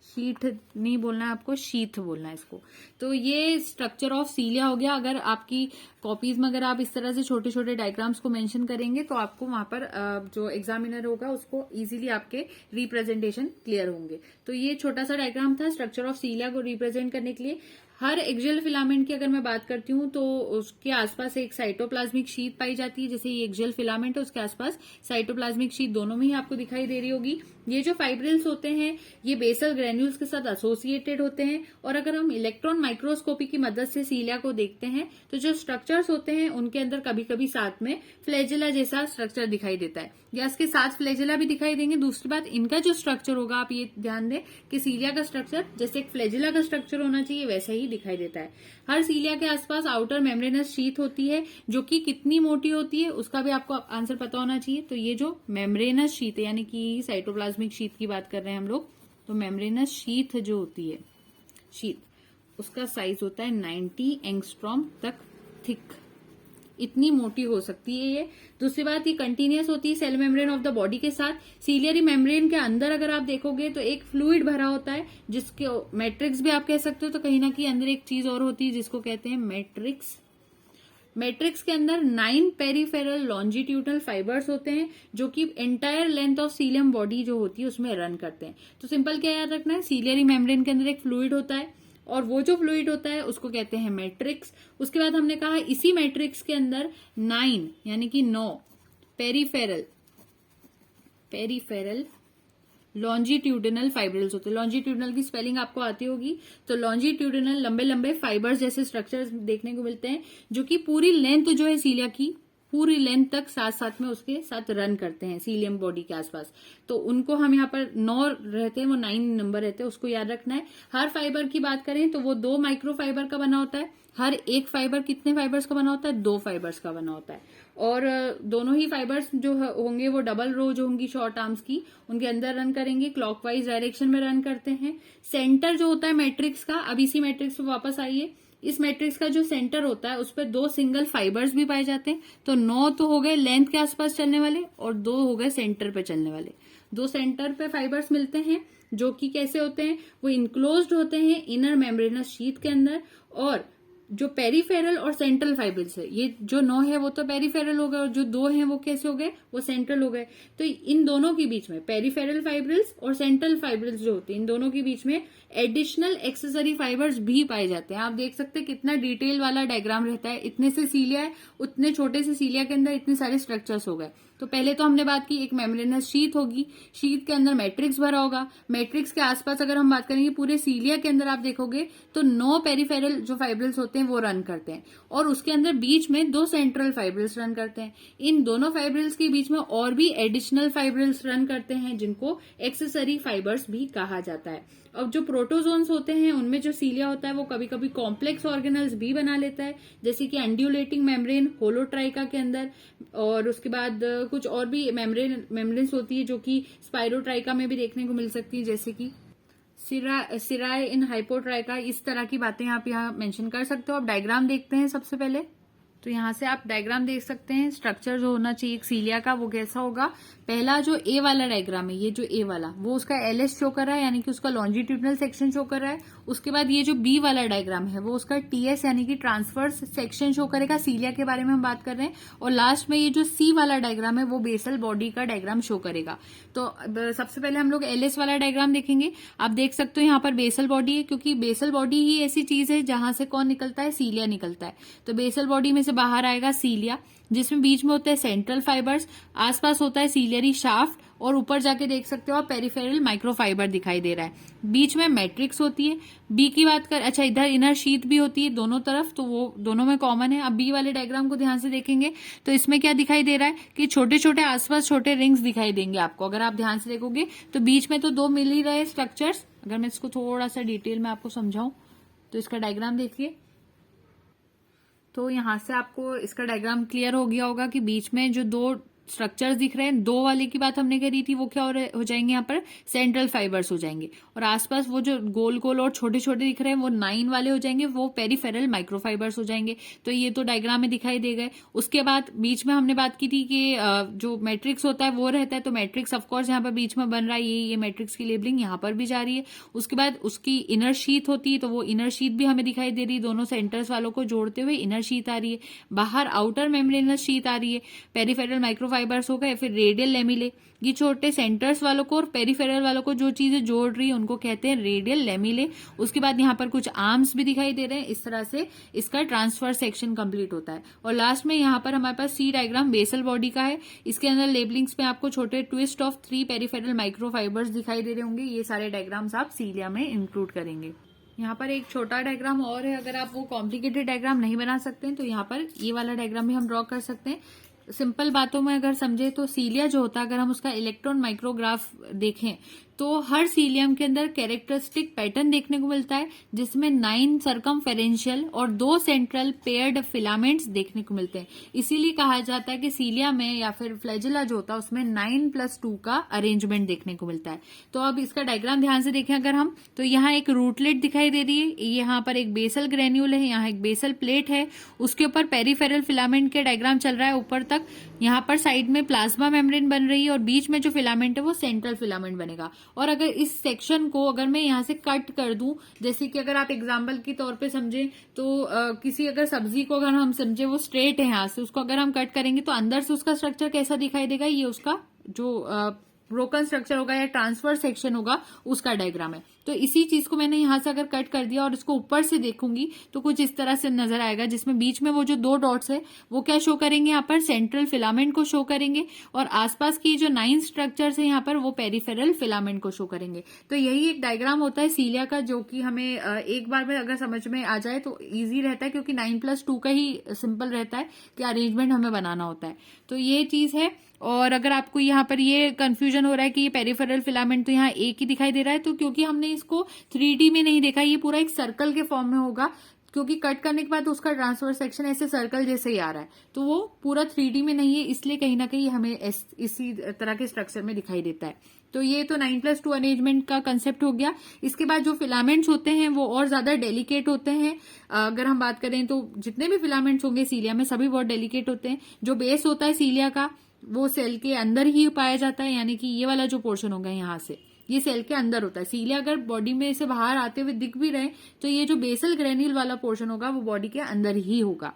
शीट नहीं बोलना है आपको, शीथ बोलना है इसको। तो ये स्ट्रक्चर ऑफ सीलिया हो गया। अगर आपकी कॉपीज में अगर आप इस तरह से छोटे छोटे डायग्राम्स को मेंशन करेंगे तो आपको वहां पर जो एग्जामिनर होगा उसको इजीली आपके रिप्रेजेंटेशन क्लियर होंगे। तो ये छोटा सा डायग्राम था स्ट्रक्चर ऑफ सीलिया को रिप्रेजेंट करने के लिए। हर एक्सियल फिलामेंट की अगर मैं बात करती हूँ तो उसके आसपास एक साइटोप्लाज्मिक शीट पाई जाती है। जैसे ये एक्सियल फिलामेंट है, उसके आसपास साइटोप्लाज्मिक शीट दोनों में ही आपको दिखाई दे रही होगी। ये जो फाइब्रिल्स होते हैं ये बेसल ग्रेन्यूल्स के साथ एसोसिएटेड होते हैं। और अगर हम इलेक्ट्रॉन माइक्रोस्कोपी की मदद से सीलिया को देखते हैं तो जो स्ट्रक्चर्स होते हैं उनके अंदर कभी कभी साथ में फ्लैजेला जैसा स्ट्रक्चर दिखाई देता है, या इसके साथ फ्लैजेला भी दिखाई देंगे। दूसरी बात, इनका जो स्ट्रक्चर होगा आप ये ध्यान दें कि सीलिया का स्ट्रक्चर जैसे एक फ्लैजेला का स्ट्रक्चर होना चाहिए वैसा ही दिखाई देता है। हर सीलिया के आसपास आउटर मेम्ब्रेनस शीथ होती है जो कि कितनी मोटी होती है उसका भी आपको आंसर पता होना चाहिए। तो ये जो मेम्ब्रेनस शीथ है यानी कि साइटोप्लाज्मिक शीथ की बात कर रहे हैं हम लोग, तो मेम्ब्रेनस शीथ जो होती है शीथ उसका साइज होता है 90 एंगस्ट्रॉम तक थिक, इतनी मोटी हो सकती है ये। दूसरी बात, ये कंटिन्यूअस होती है cell membrane of the body के साथ। सीलियरी मेम्ब्रेन के अंदर अगर आप देखोगे तो एक फ्लूइड भरा होता है जिसके मैट्रिक्स भी आप कह सकते हो। तो कहीं ना कहीं अंदर एक चीज और होती है जिसको कहते हैं मैट्रिक्स। मैट्रिक्स के अंदर 9 पेरिफेरल लॉन्जिट्यूडनल फाइबर्स होते हैं जो कि entire length of cilium body जो होती है उसमें रन करते हैं। तो सिंपल क्या याद रखना है, सीलियरी मेम्ब्रेन के अंदर एक फ्लूइड होता है और वो जो फ्लूइड होता है उसको कहते हैं मैट्रिक्स। उसके बाद हमने कहा इसी मैट्रिक्स के अंदर 9 यानी कि 9 पेरिफेरल लॉन्जिट्यूडिनल फाइब्रिल्स होते हैं। लॉन्जिट्यूडिनल की स्पेलिंग आपको आती होगी। तो लॉन्जिट्यूडिनल लंबे लंबे फाइबर्स जैसे स्ट्रक्चर्स देखने को मिलते हैं जो कि पूरी लेंथ जो है सीलिया की पूरी लेंथ तक साथ साथ में उसके साथ रन करते हैं सीलियम बॉडी के आसपास। तो उनको हम यहाँ पर 9 रहते हैं, वो 9 नंबर रहते हैं, उसको याद रखना है। हर फाइबर की बात करें तो वो 2 माइक्रो फाइबर का बना होता है। हर एक फाइबर कितने फाइबर्स का बना होता है, 2 फाइबर्स का बना होता है। और दोनों ही फाइबर्स जो होंगे वो डबल रो जो होंगी शॉर्ट आर्म्स की उनके अंदर रन करेंगे, क्लॉकवाइज डायरेक्शन में रन करते हैं। सेंटर जो होता है मैट्रिक्स का, अब इसी मैट्रिक्स पे वापस आइए। इस मैट्रिक्स का जो सेंटर होता है उस पर 2 सिंगल फाइबर्स भी पाए जाते हैं। तो 9 तो हो गए लेंथ के आसपास चलने वाले और 2 हो गए सेंटर पे चलने वाले। 2 सेंटर पे फाइबर्स मिलते हैं जो कि कैसे होते हैं, वो इनक्लोज्ड होते हैं इनर मेम्ब्रेनस शीथ के अंदर। और जो पेरिफेरल और सेंट्रल फाइब्रिल्स है, ये जो 9 है वो तो पेरिफेरल हो गए और जो 2 हैं वो कैसे हो गए, वो सेंट्रल हो गए। तो इन दोनों के बीच में पेरिफेरल फाइब्रिल्स और सेंट्रल फाइब्रिल्स जो होते हैं इन दोनों के बीच में एडिशनल एक्सेसरी फाइबर्स भी पाए जाते हैं। आप देख सकते हैं कितना डिटेल वाला डायग्राम रहता है। इतने से सीलिया है, उतने छोटे से सीलिया के अंदर इतने सारे स्ट्रक्चर्स हो गए। तो पहले तो हमने बात की एक मेम्ब्रेनस शीथ होगी, शीथ के अंदर मैट्रिक्स भरा होगा। मैट्रिक्स के आसपास अगर हम बात करेंगे पूरे सीलिया के अंदर आप देखोगे तो 9 पेरिफेरल जो फाइब्रिल्स होते हैं वो रन करते हैं और उसके अंदर बीच में 2 सेंट्रल फाइब्रिल्स रन करते हैं। इन दोनों फाइब्रिल्स के बीच में और भी एडिशनल फाइब्रिल्स रन करते हैं जिनको एक्सेसरी फाइबर्स भी कहा जाता है। अब जो प्रोटोजोन्स होते हैं उनमें जो सीलिया होता है वो कभी कभी कॉम्प्लेक्स ऑर्गेनल्स भी बना लेता है, जैसे कि एंड्यूलेटिंग मेम्ब्रेन होलोट्राइका के अंदर। और उसके बाद कुछ और भी मेम्ब्रेन्स होती है जो कि स्पाइरोट्राइका में भी देखने को मिल सकती है, जैसे कि सिराय इन हाइपोट्राइका। इस तरह की बातें आप यहाँ मेंशन कर सकते हो। अब डायग्राम देखते हैं सबसे पहले। तो यहाँ से आप डायग्राम देख सकते हैं। स्ट्रक्चर जो होना चाहिए एक सीलिया का वो कैसा होगा। पहला जो ए वाला डायग्राम है, ये जो ए वाला वो उसका एलएस शो कर रहा है यानी कि उसका लॉन्जिट्यूडनल सेक्शन शो कर रहा है। उसके बाद ये जो बी वाला डायग्राम है वो उसका टीएस यानी कि ट्रांसवर्स सेक्शन शो करेगा। सीलिया के बारे में हम बात कर रहे हैं। और लास्ट में ये जो सी वाला डायग्राम है वो बेसल बॉडी का डायग्राम शो करेगा। तो सबसे पहले हम लोग एलएस वाला डायग्राम देखेंगे। आप देख सकते हो यहाँ पर बेसल बॉडी है, क्योंकि बेसल बॉडी ही ऐसी चीज है जहां से कौन निकलता है, सीलिया निकलता है। तो बेसल बॉडी में से बाहर आएगा सीलिया, जिसमें बीच में होता है सेंट्रल फाइबर्स, आसपास होता है सीलियरी शाफ्ट और ऊपर जाके देख सकते हो आप पेरिफेरल माइक्रोफाइबर दिखाई दे रहा है। बीच में मैट्रिक्स होती है। बी की बात कर, अच्छा इधर इनर शीथ भी होती है दोनों तरफ, तो वो दोनों में कॉमन है। अब बी वाले डायग्राम को ध्यान से देखेंगे तो इसमें क्या दिखाई दे रहा है कि छोटे छोटे आसपास छोटे रिंग्स दिखाई देंगे आपको। अगर आप ध्यान से देखोगे तो बीच में तो 2 मिल ही रहे स्ट्रक्चर्स। अगर मैं इसको थोड़ा सा डिटेल में आपको समझाऊं तो इसका डायग्राम देखिए। तो यहां से आपको इसका डायग्राम क्लियर हो गया होगा कि बीच में जो 2 स्ट्रक्चर्स दिख रहे हैं, 2 वाले की बात हमने करी थी, वो क्या हो जाएंगे यहाँ पर सेंट्रल फाइबर्स हो जाएंगे। और आसपास वो जो गोल गोल और छोटे छोटे दिख रहे हैं वो 9 वाले हो जाएंगे, वो पेरिफेरल माइक्रोफाइबर्स हो जाएंगे। तो ये तो डायग्राम में दिखाई दे गए। उसके बाद बीच में हमने बात की थी कि जो मैट्रिक्स होता है वो रहता है। तो मैट्रिक्स ऑफकोर्स यहाँ पर बीच में बन रहा है, ये मैट्रिक्स की लेबलिंग यहाँ पर भी जा रही है। उसके बाद उसकी इनर शीथ होती है, तो वो इनर शीथ भी हमें दिखाई दे रही है। दोनों सेंटर्स वालों को जोड़ते हुए इनर शीथ आ रही है। बाहर आउटर मेम्ब्रेनस शीथ आ रही है। पेरिफेरल माइक्रो माइक्रोफाइबर्स हो गए, फिर रेडियल लेमिले, ये छोटे सेंटर्स वालों को और पेरिफेरल वालों को जो चीजें जोड़ रही है उनको कहते हैं रेडियल लेमिले। उसके बाद यहाँ पर कुछ आर्म्स भी दिखाई दे रहे हैं। इस तरह से इसका ट्रांसफर सेक्शन कंप्लीट होता है। और लास्ट में यहाँ पर हमारे पास सी डायग्राम बेसल बॉडी का है। इसके अंदर लेबलिंग्स में आपको छोटे ट्विस्ट ऑफ 3 पेरिफेरल माइक्रोफाइबर्स दिखाई दे रहे होंगे। ये सारे डायग्राम्स आप सीलिया में इंक्लूड करेंगे। यहाँ पर एक छोटा डायग्राम और है, अगर आप वो कॉम्प्लिकेटेड डायग्राम नहीं बना सकते हैं तो यहाँ पर ये वाला डायग्राम भी हम ड्रॉ कर सकते हैं। सिंपल बातों में अगर समझे तो सीलिया जो होता है, अगर हम उसका इलेक्ट्रॉन माइक्रोग्राफ देखें तो हर सीलियम के अंदर कैरेक्टरिस्टिक पैटर्न देखने को मिलता है, जिसमें 9 सर्कमफेरेंशियल और 2 सेंट्रल पेयर्ड फिलामेंट्स देखने को मिलते हैं। इसीलिए कहा जाता है कि सीलिया में या फिर फ्लैजिला जो होता है उसमें 9+2 का अरेंजमेंट देखने को मिलता है। तो अब इसका डायग्राम ध्यान से देखें अगर हम, तो यहाँ एक रूटलेट दिखाई दे रही है, यहाँ पर एक बेसल ग्रेन्यूल है, यहाँ एक बेसल प्लेट है, उसके ऊपर पेरिफेरल फिलामेंट के डायग्राम चल रहा है ऊपर तक। यहाँ पर साइड में प्लाज्मा मेम्ब्रेन बन रही है और बीच में जो फिलामेंट है वो सेंट्रल फिलामेंट बनेगा। और अगर इस सेक्शन को अगर मैं यहाँ से कट कर दूं, जैसे कि अगर आप एग्जांपल के तौर पे समझें तो किसी अगर सब्जी को अगर हम समझे वो स्ट्रेट है यहाँ से, उसको अगर हम कट करेंगे तो अंदर से उसका स्ट्रक्चर कैसा दिखाई देगा, ये उसका जो ब्रोकन स्ट्रक्चर होगा या ट्रांसफर सेक्शन होगा उसका डायग्राम है। तो इसी चीज को मैंने यहां से अगर कट कर दिया और इसको ऊपर से देखूंगी तो कुछ इस तरह से नजर आएगा, जिसमें बीच में वो जो 2 डॉट्स है वो क्या शो करेंगे, यहाँ पर सेंट्रल फिलामेंट को शो करेंगे और आसपास की जो 9 स्ट्रक्चर्स है यहाँ पर वो पेरिफेरल फिलामेंट को शो करेंगे। तो यही एक डायग्राम होता है सीलिया का, जो कि हमें एक बार में अगर समझ में आ जाए तो ईजी रहता है, क्योंकि 9+2 का ही सिंपल रहता है कि अरेंजमेंट हमें बनाना होता है। तो ये चीज है। और अगर आपको यहाँ पर ये कंफ्यूजन हो रहा है कि ये पेरिफेरल फिलामेंट तो यहाँ एक ही दिखाई दे रहा है, तो क्योंकि हमने इसको 3D में नहीं देखा, ये पूरा एक सर्कल के फॉर्म में होगा, क्योंकि कट करने के बाद उसका ट्रांसफर सेक्शन ऐसे सर्कल जैसे ही आ रहा है, तो वो पूरा 3D में नहीं है, इसलिए कहीं ना कहीं हमें इसी तरह के स्ट्रक्चर में दिखाई देता है। तो ये तो 9+2 अरेंजमेंट का कंसेप्ट हो गया। इसके बाद जो फिलामेंट्स होते हैं वो और ज्यादा डेलिकेट होते हैं। अगर हम बात करें तो जितने भी फिलामेंट्स होंगे सीलिया में सभी बहुत डेलिकेट होते हैं। जो बेस होता है सीलिया का वो सेल के अंदर ही पाया जाता है, यानी कि ये वाला जो पोर्शन होगा यहाँ से ये सेल के अंदर होता है। सीलिया अगर बॉडी में से बाहर आते हुए दिख भी रहे तो ये जो बेसल ग्रेन्यूल वाला पोर्शन होगा वो बॉडी के अंदर ही होगा।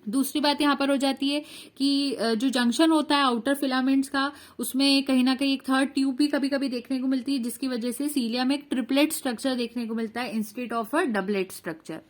दूसरी बात यहाँ पर हो जाती है कि जो जंक्शन होता है आउटर फिलामेंट्स का, उसमें कहीं ना कहीं एक थर्ड ट्यूब भी कभी कभी देखने को मिलती है, जिसकी वजह से सीलिया में एक ट्रिपलेट स्ट्रक्चर देखने को मिलता है instead of a doublet structure.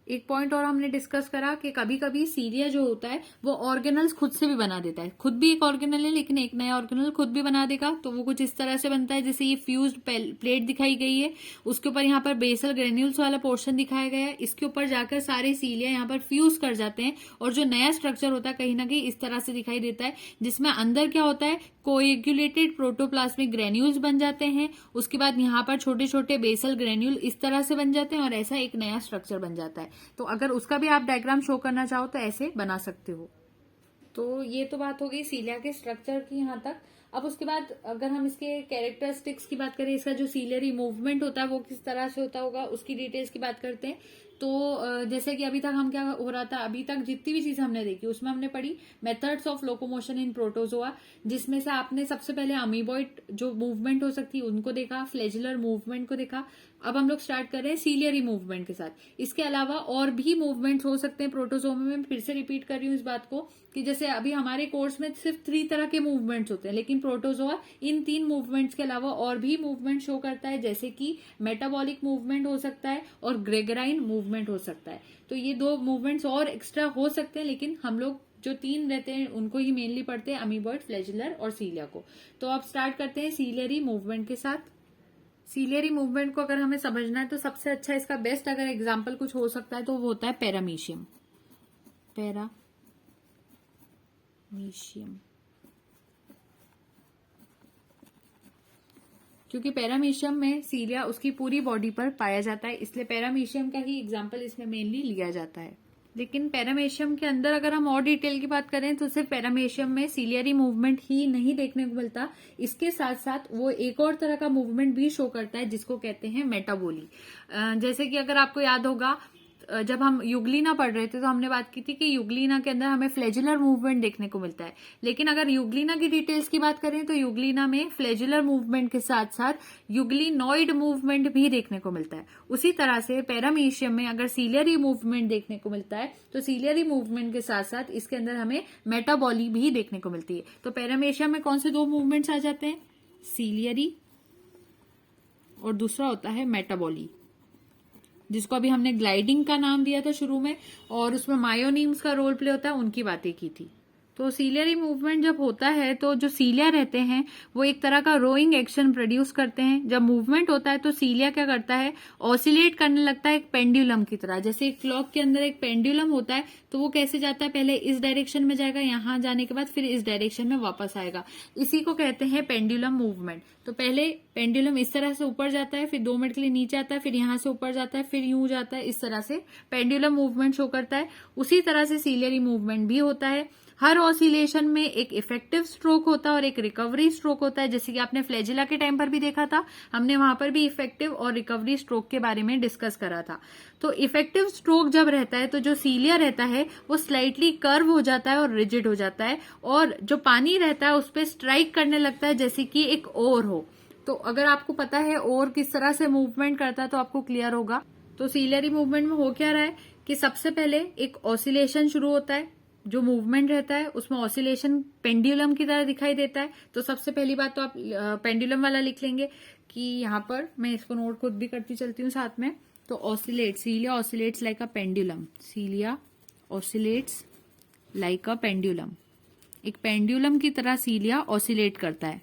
एक पॉइंट और हमने डिस्कस करा कि कभी कभी सीलिया जो होता है वो ऑर्गेनल्स खुद से भी बना देता है। खुद भी एक ऑर्गेनल है लेकिन एक नया ऑर्गेनल खुद भी बना देगा, तो वो कुछ इस तरह से बनता है। जैसे ये फ्यूज्ड प्लेट दिखाई गई है, उसके ऊपर यहाँ पर बेसल ग्रेन्यूल्स वाला पोर्शन दिखाया गया है, इसके ऊपर जाकर सारे सीलिया यहाँ पर फ्यूज कर जाते हैं और जो नया स्ट्रक्चर होता है कहीं ना कहीं इस तरह से दिखाई देता है, जिसमें अंदर क्या होता है, कोएगुलेटेड प्रोटोप्लाज्मिक ग्रेन्यूल्स बन जाते हैं। उसके बाद यहाँ पर छोटे छोटे बेसल ग्रेन्यूल इस तरह से बन जाते हैं और ऐसा एक नया स्ट्रक्चर बन जाता है। तो अगर उसका भी आप डायग्राम शो करना चाहो तो ऐसे बना सकते हो। तो ये तो बात हो गई सीलिया के स्ट्रक्चर की यहाँ तक। अब उसके बाद अगर हम इसके कैरेक्टरिस्टिक्स की बात करें, इसका जो सीलियरी मूवमेंट होता है वो किस तरह से होता होगा उसकी डिटेल्स की बात करते हैं। तो जैसे कि अभी तक हम क्या हो रहा था, अभी तक जितनी भी चीज हमने देखी उसमें हमने पढ़ी methods of locomotion in protozoa, जिसमें से आपने सबसे पहले अमीबॉइड जो मूवमेंट हो सकती है उनको देखा, फ्लैजिलर मूवमेंट को देखा। अब हम लोग स्टार्ट कर रहे हैं सीलियरी मूवमेंट के साथ। इसके अलावा और भी मूवमेंट्स हो सकते हैं प्रोटोजोआ में। मैं फिर से रिपीट कर रही हूँ इस बात को कि जैसे अभी हमारे कोर्स में सिर्फ 3 तरह के मूवमेंट्स होते हैं, लेकिन प्रोटोजोआ इन 3 मूवमेंट्स के अलावा और भी मूवमेंट शो करता है, जैसे कि मेटाबॉलिक मूवमेंट हो सकता है और ग्रेगराइन मूवमेंट हो सकता है। तो ये 2 मूवमेंट्स और एक्स्ट्रा हो सकते हैं, लेकिन हम लोग जो 3 रहते हैं उनको ही मेनली पढ़ते हैं, अमीबॉइड, फ्लैजिलर और सीलिया को। तो अब स्टार्ट करते हैं सीलियरी मूवमेंट के साथ। सीलियरी मूवमेंट को अगर हमें समझना है तो सबसे अच्छा इसका बेस्ट अगर एग्जाम्पल कुछ हो सकता है तो वो होता है पैरामीशियम। क्योंकि पैरामीशियम में सीलिया उसकी पूरी बॉडी पर पाया जाता है, इसलिए पैरामीशियम का ही एग्जाम्पल इसमें मेनली लिया जाता है। लेकिन पैरामीशियम के अंदर अगर हम और डिटेल की बात करें तो सिर्फ पैरामीशियम में सीलियरी मूवमेंट ही नहीं देखने को मिलता, इसके साथ साथ वो एक और तरह का मूवमेंट भी शो करता है जिसको कहते हैं मेटाबोली। जैसे कि अगर आपको याद होगा जब हम युगलिना पढ़ रहे थे तो हमने बात की थी कि युगलिना के अंदर हमें फ्लैजुलर मूवमेंट देखने को मिलता है, लेकिन अगर युगलिना की डिटेल्स की बात करें तो युगलिना में फ्लैजुलर मूवमेंट के साथ साथ युगलिनॉइड मूवमेंट भी देखने को मिलता है। उसी तरह से पैरामीशियम में अगर सीलियरी मूवमेंट देखने को मिलता है तो सीलियरी मूवमेंट के साथ साथ इसके अंदर हमें मेटाबॉली भी देखने को मिलती है। तो पैरामीशियम में कौन से दो मूवमेंट्स आ जाते हैं, सीलियरी और दूसरा होता है मेटाबॉली, जिसको अभी हमने ग्लाइडिंग का नाम दिया था शुरू में, और उसमें मायोनीम्स का रोल प्ले होता है, उनकी बातें की थी। तो सीलियरी मूवमेंट जब होता है तो जो सीलिया रहते हैं वो एक तरह का रोइंग एक्शन प्रोड्यूस करते हैं। जब मूवमेंट होता है तो सीलिया क्या करता है, ऑसिलेट करने लगता है एक पेंडुलम की तरह। जैसे एक क्लॉक के अंदर एक पेंडुलम होता है तो वो कैसे जाता है, पहले इस डायरेक्शन में जाएगा, यहां जाने के बाद फिर इस डायरेक्शन में वापस आएगा, इसी को कहते हैं पेंडुलम मूवमेंट। तो पहले पेंडुलम इस तरह से ऊपर जाता है, फिर 2 मिनट के लिए नीचे आता है, फिर यहां से ऊपर जाता है, फिर यूं जाता है, इस तरह से पेंडुलम मूवमेंट शो करता है। उसी तरह से सीलियरी मूवमेंट भी होता है। हर ऑसिलेशन में एक इफेक्टिव स्ट्रोक होता है और एक रिकवरी स्ट्रोक होता है, जैसे कि आपने फ्लैजिला के टाइम पर भी देखा था, हमने वहां पर भी इफेक्टिव और रिकवरी स्ट्रोक के बारे में डिस्कस करा था। तो इफेक्टिव स्ट्रोक जब रहता है तो जो सीलिया रहता है वो स्लाइटली कर्व हो जाता है और रिजिड हो जाता है, और जो पानी रहता है उस पर स्ट्राइक करने लगता है जैसे कि एक ओर हो। तो अगर आपको पता है ओर किस तरह से मूवमेंट करता है तो आपको क्लियर होगा। तो सीलियरी मूवमेंट में हो क्या रहा है कि सबसे पहले एक ऑसिलेशन शुरू होता है, जो मूवमेंट रहता है उसमें ऑसिलेशन पेंडुलम की तरह दिखाई देता है। तो सबसे पहली बात तो आप पेंडुलम वाला लिख लेंगे कि यहाँ पर मैं इसको नोट खुद भी करती चलती हूँ साथ में। तो oscillate, cilia oscillates like a pendulum, cilia oscillates like a pendulum, एक पेंडुलम की तरह सीलिया ऑसिलेट करता है,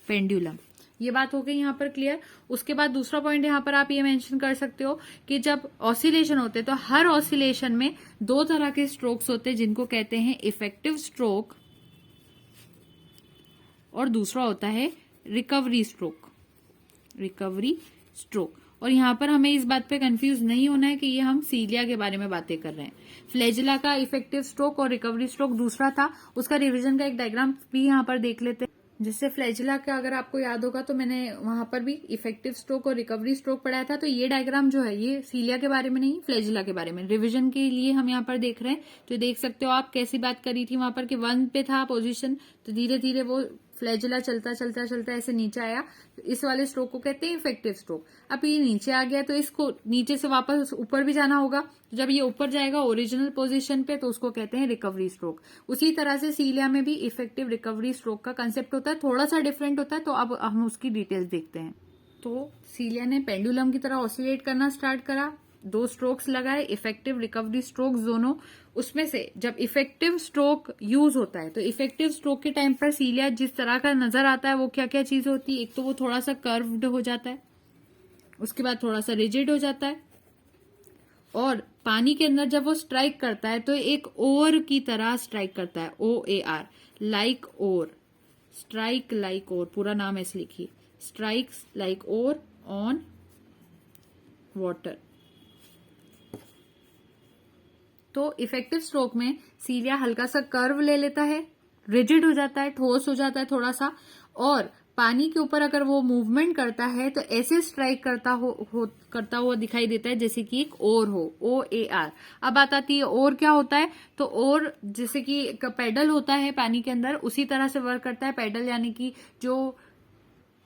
पेंडुलम। ये बात हो गई यहाँ पर क्लियर। उसके बाद दूसरा पॉइंट यहाँ पर आप ये मेंशन कर सकते हो कि जब ऑसिलेशन होते हैं तो हर ऑसिलेशन में 2 तरह के स्ट्रोक्स होते हैं, जिनको कहते हैं इफेक्टिव स्ट्रोक और दूसरा होता है रिकवरी स्ट्रोक, रिकवरी स्ट्रोक। और यहाँ पर हमें इस बात पे कंफ्यूज नहीं होना है कि ये हम सीलिया के बारे में बातें कर रहे हैं। फ्लैजिला का इफेक्टिव स्ट्रोक और रिकवरी स्ट्रोक दूसरा था, उसका रिविजन का एक डायग्राम भी यहाँ पर देख लेते हैं। जिससे फ्लैजिला का अगर आपको याद होगा तो मैंने वहां पर भी इफेक्टिव स्ट्रोक और रिकवरी स्ट्रोक पढ़ाया था। तो ये डायग्राम जो है ये सीलिया के बारे में नहीं, फ्लैजिला के बारे में रिवीजन के लिए हम यहाँ पर देख रहे हैं। तो देख सकते हो आप कैसी बात करी थी वहां पर कि 1 पे था पोजीशन, तो धीरे धीरे वो फ्लैजिला चलता चलता चलता ऐसे नीचे आया। तो इस वाले स्ट्रोक को कहते हैं इफेक्टिव स्ट्रोक। अब ये नीचे आ गया तो इसको नीचे से वापस ऊपर भी जाना होगा। जब ये ऊपर जाएगा ओरिजिनल पोजीशन पे तो उसको कहते हैं रिकवरी स्ट्रोक। उसी तरह से सीलिया में भी इफेक्टिव रिकवरी स्ट्रोक का कंसेप्ट होता है, थोड़ा सा डिफरेंट होता है। तो अब हम उसकी डिटेल्स देखते हैं। तो सीलिया ने पेंडुलम की तरह ऑसिलेट करना स्टार्ट करा, 2 स्ट्रोक्स लगाए, इफेक्टिव रिकवरी स्ट्रोक्स दोनों। उसमें से जब इफेक्टिव स्ट्रोक यूज होता है तो इफेक्टिव स्ट्रोक के टाइम पर सीलिया जिस तरह का नजर आता है वो क्या क्या चीज होती है, एक तो वो थोड़ा सा कर्व्ड हो जाता है, उसके बाद थोड़ा सा रिजिड हो जाता है, और पानी के अंदर जब वो स्ट्राइक करता है तो एक ओर की तरह स्ट्राइक करता है, OAR, like oar, strike like oar, पूरा नाम ऐसे लिखिए, strikes like oar on water. तो इफेक्टिव स्ट्रोक में सीलिया हल्का सा कर्व ले लेता है, रिजिड हो जाता है, ठोस हो जाता है थोड़ा सा, और पानी के ऊपर अगर वो मूवमेंट करता है तो ऐसे स्ट्राइक करता हुआ दिखाई देता है जैसे कि एक ओर हो, OAR। अब बात आती है ओर क्या होता है। तो ओर जैसे कि एक पैडल होता है पानी के अंदर, उसी तरह से वर्क करता है पैडल, यानी कि जो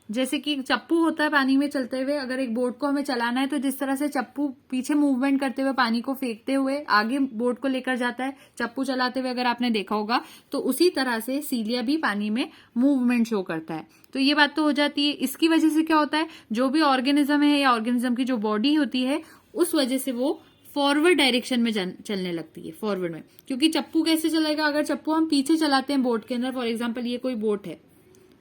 जैसे कि चप्पू होता है पानी में चलते हुए, अगर एक बोट को हमें चलाना है तो जिस तरह से चप्पू पीछे मूवमेंट करते हुए पानी को फेंकते हुए आगे बोट को लेकर जाता है चप्पू चलाते हुए, अगर आपने देखा होगा, तो उसी तरह से सीलिया भी पानी में मूवमेंट शो करता है। तो ये बात तो हो जाती है। इसकी वजह से क्या होता है, जो भी ऑर्गेनिज्म है या ऑर्गेनिज्म की जो बॉडी होती है उस वजह से वो फॉरवर्ड डायरेक्शन में चलने लगती है, फॉरवर्ड में। क्योंकि चप्पू कैसे चलेगा, अगर चप्पू हम पीछे चलाते हैं बोट के अंदर, फॉर एग्जाम्पल ये कोई बोट है,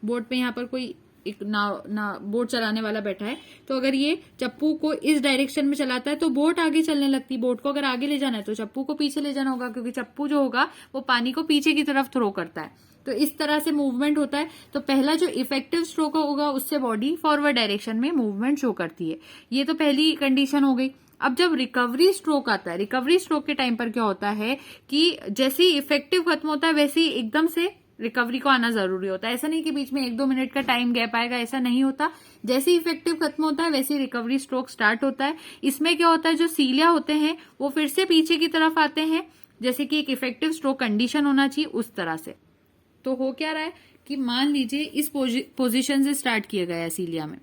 बोट पे यहाँ पर कोई एक बोट चलाने वाला बैठा है, तो अगर ये चप्पू को इस डायरेक्शन में चलाता है तो बोट आगे चलने लगती है। बोट को अगर आगे ले जाना है तो चप्पू को पीछे ले जाना होगा, क्योंकि चप्पू जो होगा वो पानी को पीछे की तरफ थ्रो करता है। तो इस तरह से मूवमेंट होता है। तो पहला जो इफेक्टिव स्ट्रोक होगा उससे बॉडी फॉरवर्ड डायरेक्शन में मूवमेंट शो करती है। ये तो पहली कंडीशन हो गई। अब जब रिकवरी स्ट्रोक आता है, रिकवरी स्ट्रोक के टाइम पर क्या होता है कि जैसे ही इफेक्टिव खत्म होता है वैसे ही एकदम से रिकवरी को आना जरूरी होता है। ऐसा नहीं कि बीच में 1-2 मिनट का टाइम गैप आएगा, ऐसा नहीं होता। जैसे इफेक्टिव खत्म होता है वैसे रिकवरी स्ट्रोक स्टार्ट होता है। इसमें क्या होता है, जो सीलिया होते हैं वो फिर से पीछे की तरफ आते हैं, जैसे कि एक इफेक्टिव स्ट्रोक कंडीशन होना चाहिए उस तरह से। तो हो क्या रहा है कि मान लीजिए इस पोजीशन से स्टार्ट किया गया है सीलिया में,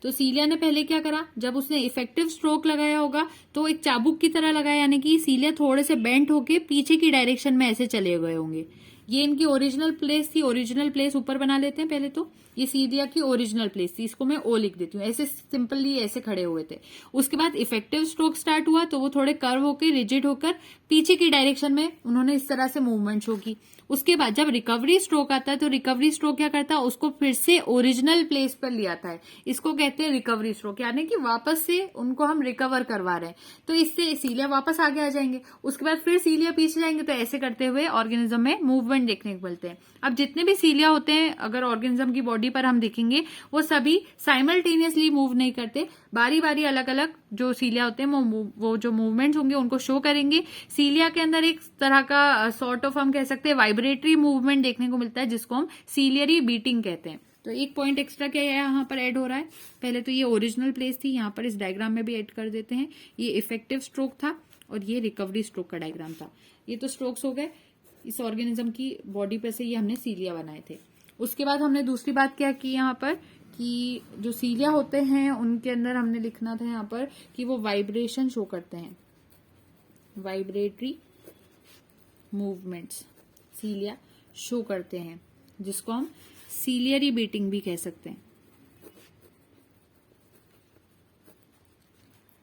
तो सीलिया ने पहले क्या करा, जब उसने इफेक्टिव स्ट्रोक लगाया होगा तो एक चाबुक की तरह लगाया, यानी कि सीलिया थोड़े से बेंट होके पीछे की डायरेक्शन में ऐसे चले गए होंगे। ये इनकी ओरिजिनल प्लेस थी। ओरिजिनल प्लेस ऊपर बना लेते हैं पहले। तो ये सीलिया की ओरिजिनल प्लेस थी, इसको मैं ओ लिख देती हूँ। ऐसे सिंपली ऐसे खड़े हुए थे। उसके बाद इफेक्टिव स्ट्रोक स्टार्ट हुआ तो वो थोड़े कर्व होकर रिजिड होकर पीछे की डायरेक्शन में उन्होंने इस तरह से मूवमेंट शो की। उसके बाद जब रिकवरी स्ट्रोक आता है तो रिकवरी स्ट्रोक क्या करता है, उसको फिर से ओरिजिनल प्लेस पर ले आता है। इसको कहते हैं रिकवरी स्ट्रोक, यानी कि वापस से उनको हम रिकवर करवा रहे हैं। तो इससे सीलिया वापस आगे आ जाएंगे, उसके बाद फिर सीलिया पीछे जाएंगे। तो ऐसे करते हुए ऑर्गेनिज्म में मूवमेंट देखने को मिलते हैं। अब जितने भी सीलिया होते हैं अगर ऑर्गेनिज्म की बॉडी पर हम देखेंगे वो सभी साइमल्टेनियसली मूव नहीं करते, बारी बारी अलग अलग जो सीलिया होते हैं वो जो मूवमेंट्स होंगे उनको शो करेंगे। सीलिया के अंदर एक तरह का सॉर्ट ऑफ हम कह सकते हैं वाइब्रेटरी मूवमेंट देखने को मिलता है, जिसको हम सीलियरी बीटिंग कहते हैं। तो एक पॉइंट एक्स्ट्रा क्या है यहाँ पर ऐड हो रहा है, पहले तो ये ओरिजिनल प्लेस थी, यहाँ पर इस डायग्राम में भी ऐड कर देते हैं। ये इफेक्टिव स्ट्रोक था और ये रिकवरी स्ट्रोक का डायग्राम था। ये तो स्ट्रोक्स हो गए इस ऑर्गेनिज्म की बॉडी पर से, ये हमने सीलिया बनाए थे। उसके बाद हमने दूसरी बात क्या की यहाँ पर कि जो सीलिया होते हैं उनके अंदर हमने लिखना था यहाँ पर कि वो वाइब्रेशन शो करते हैं, वाइब्रेटरी मूवमेंट्स सीलिया शो करते हैं, जिसको हम सीलियरी बीटिंग भी कह सकते हैं।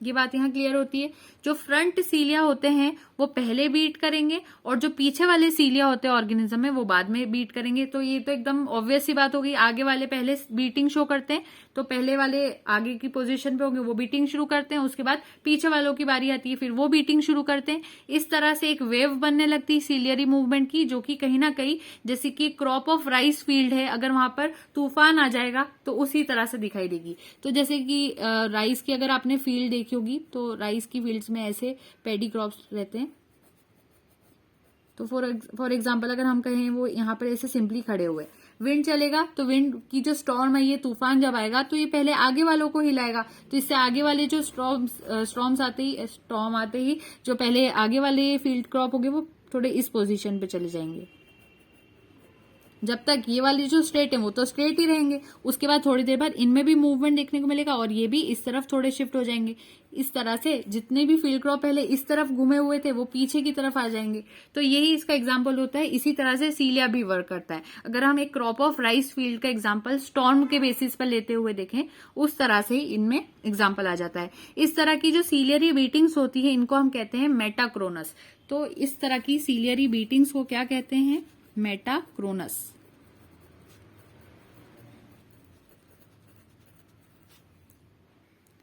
ये बात यहाँ क्लियर होती है। जो फ्रंट सीलिया होते हैं वो पहले बीट करेंगे और जो पीछे वाले सीलिया होते हैं ऑर्गेनिज्म में वो बाद में बीट करेंगे। तो ये तो एकदम ऑब्वियस सी बात हो गई। आगे वाले पहले बीटिंग शो करते हैं तो पहले वाले आगे की पोजीशन पे होंगे, वो बीटिंग शुरू करते हैं। उसके बाद पीछे वालों की बारी आती है, फिर वो बीटिंग शुरू करते हैं। इस तरह से एक वेव बनने लगती है सीलियरी मूवमेंट की, जो कि कहीं ना कहीं जैसे कि क्रॉप ऑफ राइस फील्ड है, अगर वहां पर तूफान आ जाएगा तो उसी तरह से दिखाई देगी। तो जैसे कि राइस की अगर आपने फील्ड देखी होगी तो राइस की फील्ड्स में ऐसे पैडी क्रॉप्स रहते हैं। तो फॉर एग्जाम्पल अगर हम कहें वो यहाँ पर ऐसे सिंपली खड़े हुए, विंड चलेगा तो विंड की जो स्टॉर्म है, ये तूफान जब आएगा तो ये पहले आगे वालों को हिलाएगा। तो इससे आगे वाले जो स्टॉर्म आते ही जो पहले आगे वाले फील्ड क्रॉप होंगे वो थोड़े इस पोजीशन पे चले जाएंगे। जब तक ये वाली जो स्ट्रेट है वो तो स्ट्रेट ही रहेंगे, उसके बाद थोड़ी देर बाद इनमें भी मूवमेंट देखने को मिलेगा और ये भी इस तरफ थोड़े शिफ्ट हो जाएंगे। इस तरह से जितने भी फील्ड क्रॉप पहले इस तरफ घूमे हुए थे वो पीछे की तरफ आ जाएंगे। तो यही इसका एग्जाम्पल होता है। इसी तरह से सीलिया भी वर्क करता है। अगर हम एक क्रॉप ऑफ राइस फील्ड का एग्जाम्पल स्टॉर्म के बेसिस पर लेते हुए देखें, उस तरह से इनमें एग्जाम्पल आ जाता है। इस तरह की जो सीलियरी बीटिंग्स होती है इनको हम कहते हैं मेटाक्रोनस। तो इस तरह की सीलियरी बीटिंग्स को क्या कहते हैं, मेटाक्रोनस।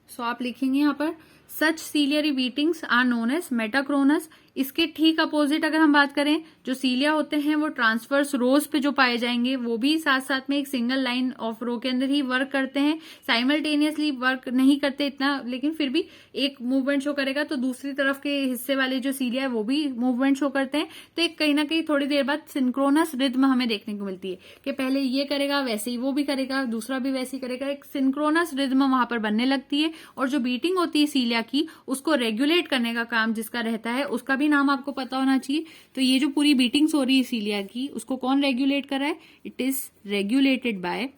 तो आप लिखेंगे यहाँ पर such ciliary beatings are known as metachronous. इसके ठीक अपोजिट अगर हम बात करें, जो सीलिया होते हैं वो ट्रांसवर्स रोज पे जो पाए जाएंगे वो भी साथ साथ में एक सिंगल लाइन ऑफ रो के अंदर ही वर्क करते हैं। साइमल्टेनियसली वर्क नहीं करते इतना, लेकिन फिर भी एक मूवमेंट शो करेगा तो दूसरी तरफ के हिस्से वाले जो सीलिया है वो भी मूवमेंट शो करते हैं। तो एक कहीं ना कहीं थोड़ी देर बाद सिंक्रोनस रिद्म हमें देखने को मिलती है कि पहले ये करेगा वैसे ही वो भी करेगा, दूसरा भी वैसे ही करेगा। एक सिंक्रोनस रिद्म वहां पर बनने लगती है और जो बीटिंग होती है सीलिया की उसको रेगुलेट करने का काम जिसका रहता है उसका भी नाम आपको पता होना चाहिए। तो ये जो पूरी बीटिंग्स हो रही है सीलिया की उसको कौन रेगुलेट कर रहा है, it is regulated by,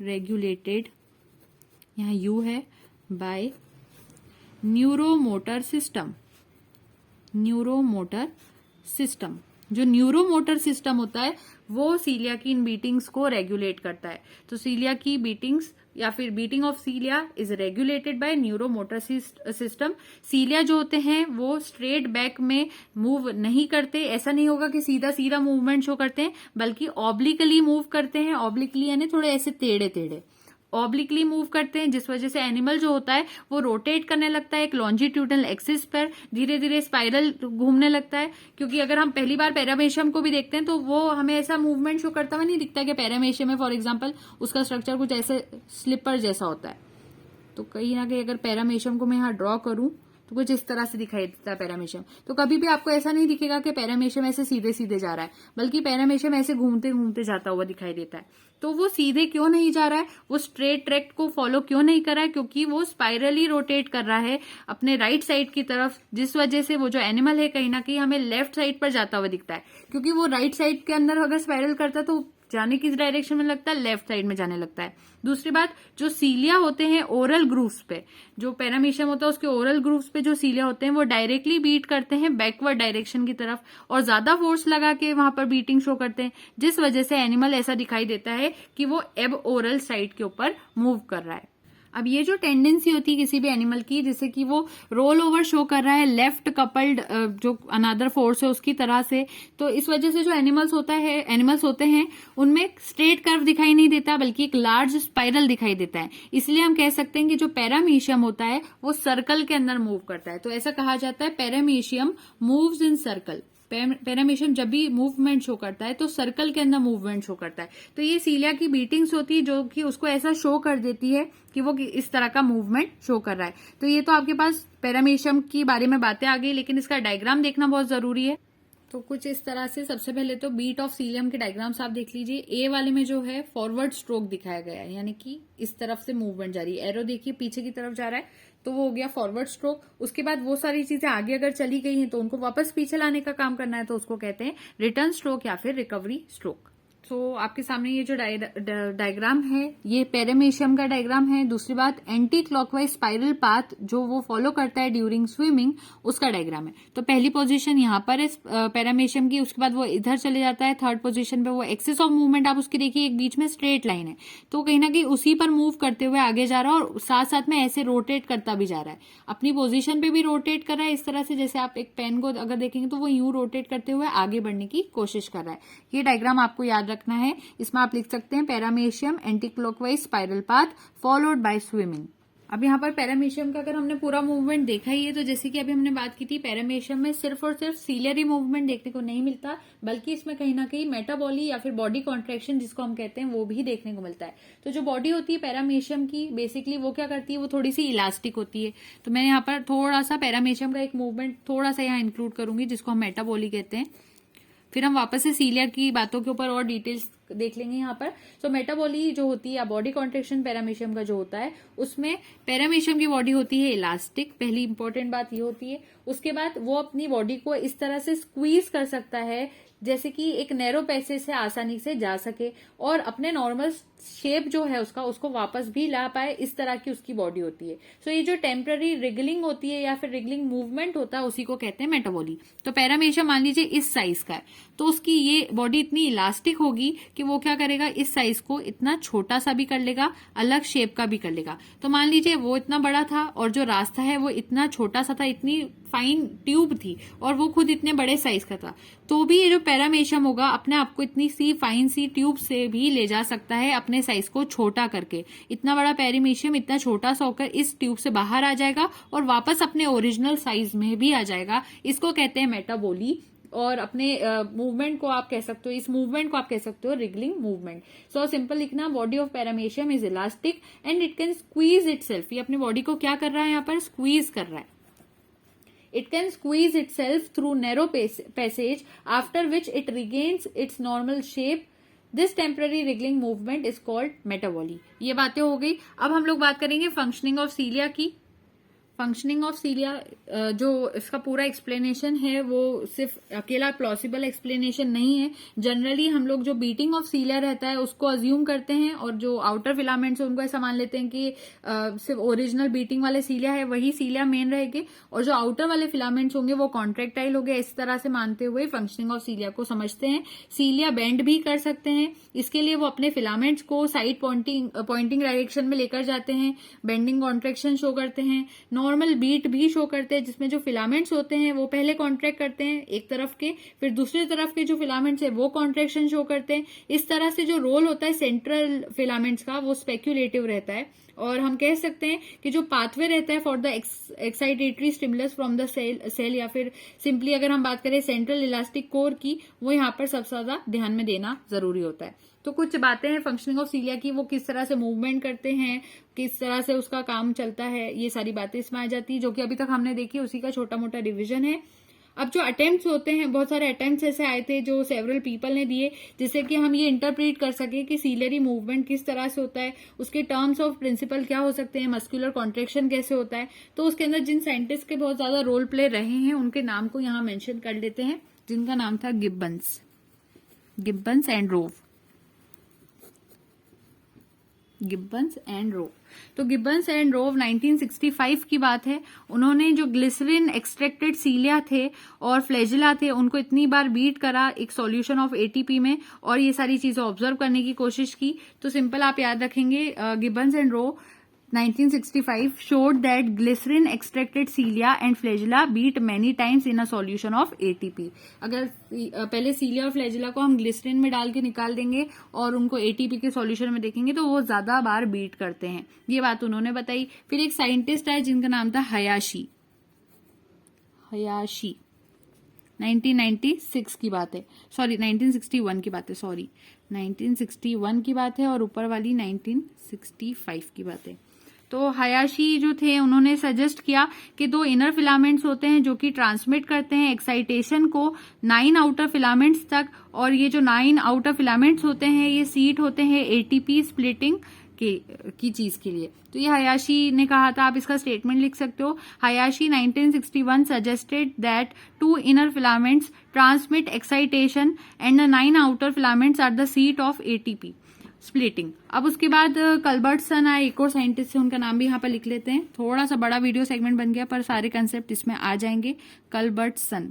regulated यहाँ यू है, by neuromotor system. Neuromotor system, जो न्यूरोमोटर सिस्टम होता है वो सीलिया की इन बीटिंग्स को रेगुलेट करता है। तो सीलिया की बीटिंग्स या फिर beating of cilia is regulated by neuromotor system. Cilia जो होते हैं वो स्ट्रेट बैक में मूव नहीं करते। ऐसा नहीं होगा कि सीधा सीधा मूवमेंट शो करते हैं, बल्कि ऑब्लिकली मूव करते हैं। ऑब्लिकली यानी थोड़े ऐसे टेढ़े टेढ़े ऑब्लिकली मूव करते हैं, जिस वजह से एनिमल जो होता है वो रोटेट करने लगता है एक लॉन्जिट्यूडनल एक्सिस पर, धीरे धीरे स्पाइरल घूमने लगता है। क्योंकि अगर हम पहली बार पैरामेशियम को भी देखते हैं तो वो हमें ऐसा मूवमेंट शो करता हुआ नहीं दिखता कि पैरामेशियम में फॉर एग्जाम्पल उसका स्ट्रक्चर कुछ ऐसे स्लिपर जैसा होता है। तो कहीं ना कहीं अगर पैरामेशियम को मैं यहाँ ड्रॉ करूं तो कुछ इस तरह से दिखाई देता है पैरामीशियम। तो कभी भी आपको ऐसा नहीं दिखेगा कि पैरामीशियम ऐसे सीधे सीधे जा रहा है, बल्कि पैरामीशियम ऐसे घूमते घूमते जाता हुआ दिखाई देता है। तो वो सीधे क्यों नहीं जा रहा है, वो स्ट्रेट ट्रैक को फॉलो क्यों नहीं कर रहा है, क्योंकि वो स्पाइरली रोटेट कर रहा है अपने राइट साइड की तरफ, जिस वजह से वो जो एनिमल है कहीं ना कहीं हमें लेफ्ट साइड पर जाता हुआ दिखता है। क्योंकि वो राइट साइड के अंदर अगर स्पाइरल करता है तो जाने किस डायरेक्शन में लगता है, लेफ्ट साइड में जाने लगता है। दूसरी बात, जो सीलिया होते हैं ओरल ग्रूव्स पे, जो पैरामीशियम होता है उसके ओरल ग्रूव्स पे जो सीलिया होते हैं वो डायरेक्टली बीट करते हैं बैकवर्ड डायरेक्शन की तरफ और ज्यादा फोर्स लगा के वहां पर बीटिंग शो करते हैं, जिस वजह से एनिमल ऐसा दिखाई देता है कि वो एब ओरल साइड के ऊपर मूव कर रहा है। अब ये जो टेंडेंसी होती है किसी भी एनिमल की, जैसे कि वो रोल ओवर शो कर रहा है लेफ्ट कपल्ड जो अनदर फोर्स है उसकी तरह से, तो इस वजह से जो एनिमल्स होते हैं उनमें स्ट्रेट कर्व दिखाई नहीं देता, बल्कि एक लार्ज स्पाइरल दिखाई देता है। इसलिए हम कह सकते हैं कि जो पैरामीशियम होता है वो सर्कल के अंदर मूव करता है। तो ऐसा कहा जाता है paramecium moves in circle. Paramecium जब भी मूवमेंट शो करता है तो सर्कल के अंदर मूवमेंट शो करता है। तो ये सीलिया की बीटिंग्स होती है जो कि उसको ऐसा शो कर देती है कि वो इस तरह का मूवमेंट शो कर रहा है। तो ये तो आपके पास पैरामीशियम की बारे में बातें आ गई, लेकिन इसका डायग्राम देखना बहुत जरूरी है। तो कुछ इस तरह से सबसे पहले तो बीट ऑफ सीलियम के डायग्राम्स आप देख लीजिए। ए वाले में जो है फॉरवर्ड स्ट्रोक दिखाया गया है, यानी कि इस तरफ से मूवमेंट जा रही है, एरो देखिए पीछे की तरफ जा रहा है, तो वो हो गया फॉरवर्ड स्ट्रोक। उसके बाद वो सारी चीजें आगे अगर चली गई हैं तो उनको वापस पीछे लाने का काम करना है, तो उसको कहते हैं रिटर्न स्ट्रोक या फिर रिकवरी स्ट्रोक। तो आपके सामने ये जो डायग्राम है ये पैरामीशियम का डायग्राम है। दूसरी बात, एंटी क्लॉकवाइज स्पाइरल पाथ जो वो फॉलो करता है ड्यूरिंग स्विमिंग, उसका डायग्राम है। तो पहली पोजीशन यहाँ पर है पैरामीशियम की, उसके बाद वो इधर चले जाता है थर्ड पोजीशन पे। वो एक्सिस ऑफ मूवमेंट आप उसकी देखिए, एक बीच में स्ट्रेट लाइन है, तो कहीं ना कहीं उसी पर मूव करते हुए आगे जा रहा है और साथ साथ में ऐसे रोटेट करता भी जा रहा है, अपनी पोजीशन पे भी रोटेट कर रहा है इस तरह से। जैसे आप एक पेन को अगर देखेंगे तो वो यूं रोटेट करते हुए आगे बढ़ने की कोशिश कर रहा है। ये डायग्राम आपको याद रखना है। इसमें आप लिख सकते हैं paramecium anti clockwise spiral path followed by swimming. अब यहाँ पर पैरामीशियम का अगर हमने पूरा मूवमेंट देखा ही है, तो जैसे कि अभी हमने बात की थी, पैरामीशियम में सिर्फ और सिर्फ सीलियरी मूवमेंट देखने को नहीं मिलता, बल्कि इसमें कहीं ना कहीं मेटाबॉली या फिर बॉडी कॉन्ट्रैक्शन जिसको हम कहते हैं वो भी देखने को मिलता है। तो जो बॉडी होती है पैरामीशियम की, बेसिकली वो क्या करती है, वो थोड़ी सी इलास्टिक होती है। तो मैं यहाँ पर थोड़ा सा पैरामीशियम का एक मूवमेंट थोड़ा सा यहाँ इंक्लूड करूंगी जिसको हम मेटाबॉली कहते हैं। फिर हम वापस से सीलिया की बातों के ऊपर और डिटेल्स देख लेंगे यहाँ पर। तो मेटाबॉली जो होती है या बॉडी कॉन्ट्रैक्शन पैरामीशियम का जो होता है, उसमें पैरामीशियम की बॉडी होती है इलास्टिक, पहली इंपॉर्टेंट बात ये होती है। उसके बाद वो अपनी बॉडी को इस तरह से स्क्वीज कर सकता है जैसे कि एक नैरो पैसेज से आसानी से जा सके और अपने नॉर्मल शेप जो है उसको वापस भी ला पाए, इस तरह की उसकी बॉडी होती है। सो ये जो टेम्पररी रिगलिंग होती है या फिर रिगलिंग मूवमेंट होता है उसी को कहते हैं मेटाबॉली। तो पैरामीशियम मान लीजिए इस साइज का है, तो उसकी ये बॉडी इतनी इलास्टिक होगी कि वो क्या करेगा, इस साइज को इतना छोटा सा भी कर लेगा, अलग शेप का भी कर लेगा। तो मान लीजिए वो इतना बड़ा था और जो रास्ता है वो इतना छोटा सा था, इतनी फाइन ट्यूब थी और वो खुद इतने बड़े साइज का था, तो भी ये जो पैरामीशियम होगा अपने आप को इतनी सी फाइन सी ट्यूब से भी ले जा सकता है अपने साइज को छोटा करके। इतना बड़ा पैरामीशियम इतना छोटा सा होकर इस ट्यूब से बाहर आ जाएगा और वापस अपने ओरिजिनल साइज में भी आ जाएगा। इसको कहते हैं मेटाबॉली। और अपने मूवमेंट को आप कह सकते हो, इस मूवमेंट को आप कह सकते हो रिगलिंग मूवमेंट। सो सिंपल लिखना, body of paramecium is elastic and it can squeeze itself. ये अपनी बॉडी को क्या कर रहा है, यहाँ पर स्क्वीज कर रहा है। It can squeeze itself through narrow passage, after which it regains its normal shape. This temporary wriggling movement is called metaboly. ये बातें हो गई। अब हम लोग बात करेंगे फंक्शनिंग ऑफ सीलिया की। फंक्शनिंग ऑफ सीलिया जो इसका पूरा एक्सप्लेनेशन है वो सिर्फ अकेला प्लॉसिबल एक्सप्लेनेशन नहीं है। जनरली हम लोग जो बीटिंग ऑफ सीलिया रहता है उसको अज्यूम करते हैं और जो आउटर फिलामेंट्स है उनको ऐसा मान लेते हैं कि सिर्फ ओरिजिनल बीटिंग वाले सीलिया है वही सीलिया मेन रहेंगे और जो आउटर वाले फिलामेंट्स होंगे वो कॉन्ट्रेक्टाइल हो गए। इस तरह से मानते हुए फंक्शनिंग ऑफ सीलिया को समझते हैं। सीलिया बेंड भी कर सकते हैं, इसके लिए वो अपने फिलामेंट्स को साइड पॉइंटिंग डायरेक्शन में लेकर जाते हैं, बेंडिंग कॉन्ट्रेक्शन शो करते हैं, नॉर्मल बीट भी शो करते हैं जिसमें जो फिलामेंट्स होते हैं वो पहले कॉन्ट्रैक्ट करते हैं एक तरफ के, फिर दूसरी तरफ के जो फिलामेंट्स है वो कॉन्ट्रैक्शन शो करते हैं। इस तरह से जो रोल होता है सेंट्रल फिलामेंट्स का वो स्पेक्यूलेटिव रहता है और हम कह सकते हैं कि जो पाथवे रहता है for the excitatory stimulus from the cell या फिर सिंपली अगर हम बात करें सेंट्रल इलास्टिक कोर की, वो यहाँ पर सबसे ज्यादा ध्यान में देना जरूरी होता है। तो कुछ बातें हैं फंक्शनिंग ऑफ सीलिया की, वो किस तरह से मूवमेंट करते हैं, किस तरह से उसका काम चलता है, ये सारी बातें इसमें आ जाती है, जो कि अभी तक हमने देखी उसी का छोटा मोटा रिविजन है। अब जो अटेम्प्ट्स होते हैं, बहुत सारे अटेम्प्ट्स ऐसे आए थे जो सेवरल पीपल ने दिए, जिससे कि हम ये इंटरप्रेट कर सके कि सीलियरी मूवमेंट किस तरह से होता है, उसके टर्म्स ऑफ प्रिंसिपल क्या हो सकते हैं, मस्कुलर कॉन्ट्रेक्शन कैसे होता है। तो उसके अंदर जिन साइंटिस्ट के बहुत ज्यादा रोल प्ले रहे हैं उनके नाम को यहाँ मेंशन कर लेते हैं, जिनका नाम था Gibbons and row. Gibbons and row. तो गिब्बंस एंड रोव 1965 की बात है। उन्होंने जो ग्लिसरीन एक्सट्रैक्टेड सीलिया थे और फ्लैजिला थे उनको इतनी बार बीट करा एक सॉल्यूशन ऑफ एटीपी में, और ये सारी चीजें ऑब्जर्व करने की कोशिश की। तो सिंपल आप याद रखेंगे, Gibbons and row 1965 showed that glycerin extracted cilia and flagella beat many times in a solution of ATP। अगर पहले सीलिया और फ्लैजिला को हम ग्लिसरीन में डाल के निकाल देंगे और उनको एटीपी के सॉल्यूशन में देखेंगे तो वो ज्यादा बार बीट करते हैं, ये बात उन्होंने बताई। फिर एक साइंटिस्ट आए जिनका नाम था हयाशी 1996 की बात है, सॉरी 1961 की बात है, सॉरी 1961 की बात है, और ऊपर वाली 1965 की बात है। तो हयाशी जो थे उन्होंने सजेस्ट किया कि 2 इनर फिलामेंट्स होते हैं जो कि ट्रांसमिट करते हैं एक्साइटेशन को 9 आउटर फिलामेंट्स तक, और ये जो 9 आउटर फिलामेंट्स होते हैं ये सीट होते हैं एटीपी स्प्लिटिंग की चीज के लिए। तो ये हयाशी ने कहा था, आप इसका स्टेटमेंट लिख सकते हो। Hayashi 1961 suggested that 2 inner filaments transmit excitation and the 9 outer filaments are the seat of ATP splitting. अब उसके बाद कल्बर्टसन आए, एक और साइंटिस्ट से, उनका नाम भी यहाँ पर लिख लेते हैं। थोड़ा सा बड़ा वीडियो सेगमेंट बन गया पर सारे कंसेप्ट इसमें आ जाएंगे। कल्बर्टसन,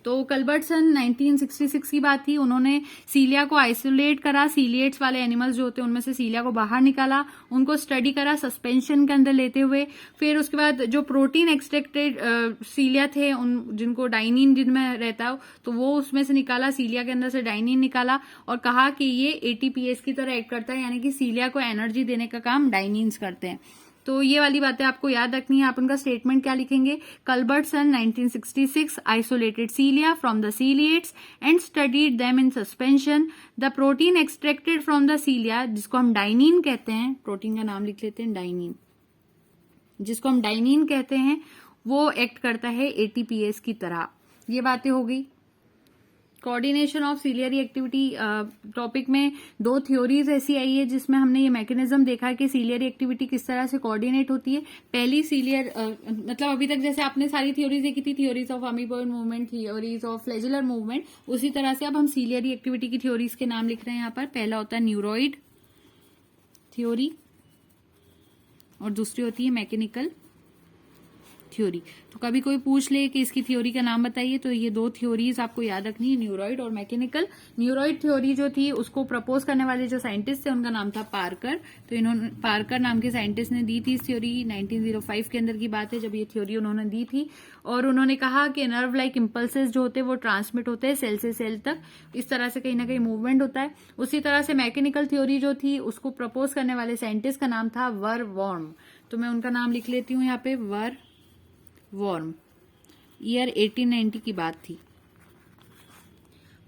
तो कल्बर्टसन 1966 की बात थी। उन्होंने सीलिया को आइसोलेट करा, सीलिएट्स वाले एनिमल्स जो होते हैं उनमें से सीलिया को बाहर निकाला, उनको स्टडी करा सस्पेंशन के अंदर लेते हुए। फिर उसके बाद जो प्रोटीन एक्सट्रैक्टेड सीलिया थे, उन जिनको डाइनिन जिनमें रहता हो, तो वो उसमें से निकाला, सीलिया के अंदर से डाइनिन निकाला और कहा कि ये एटीपीएस की तरह एक्ट करता है, यानी कि सीलिया को एनर्जी देने का काम डाइनिन्स करते हैं। तो ये वाली बातें आपको याद रखनी है। आप उनका स्टेटमेंट क्या लिखेंगे, Culbertson 1966 isolated cilia from the ciliates and studied them in suspension. The protein extracted from the cilia, जिसको हम डाइनिन कहते हैं, प्रोटीन का नाम लिख लेते हैं डाइनिन, जिसको हम डाइनिन कहते हैं, वो एक्ट करता है एटीपीएस की तरह। ये बातें हो गई। Coordination of ciliary activity topic में 2 थ्योरीज ऐसी आई है जिसमें हमने ये मैकेनिज्म देखा है कि सीलियरी एक्टिविटी किस तरह से कोऑर्डिनेट होती है। पहली सीलियर मतलब अभी तक जैसे आपने सारी थ्योरीज देखी थी, theories of amoeboid movement, theories of flagellar movement, उसी तरह से अब हम सीलियरी एक्टिविटी की थ्योरीज के नाम लिख रहे हैं यहाँ पर। पहला होता है न्यूरोइड थ्योरी और दूसरी होती है मैकेनिकल थ्योरी। तो कभी कोई पूछ ले कि इसकी थ्योरी का नाम बताइए, तो ये 2 थ्योरीज आपको याद रखनी है, न्यूरोइड और मैकेनिकल। न्यूरोइड थ्योरी जो थी उसको प्रपोज करने वाले जो साइंटिस्ट थे उनका नाम था पार्कर। तो इन्होंने, पार्कर नाम के साइंटिस्ट ने दी थी इस थ्योरी। 1905 के अंदर की बात है जब ये थ्योरी उन्होंने दी थी, और उन्होंने कहा कि नर्व लाइक इम्पल्सेस जो होते हैं वो ट्रांसमिट होते हैं सेल से सेल तक, इस तरह से कहीं ना कहीं मूवमेंट होता है। उसी तरह से मैकेनिकल थ्योरी जो थी उसको प्रपोज करने वाले साइंटिस्ट का नाम था वर वॉर्म। तो मैं उनका नाम लिख लेती हूँ यहाँ पे, वर वॉर्म। ईयर 1890 की बात थी।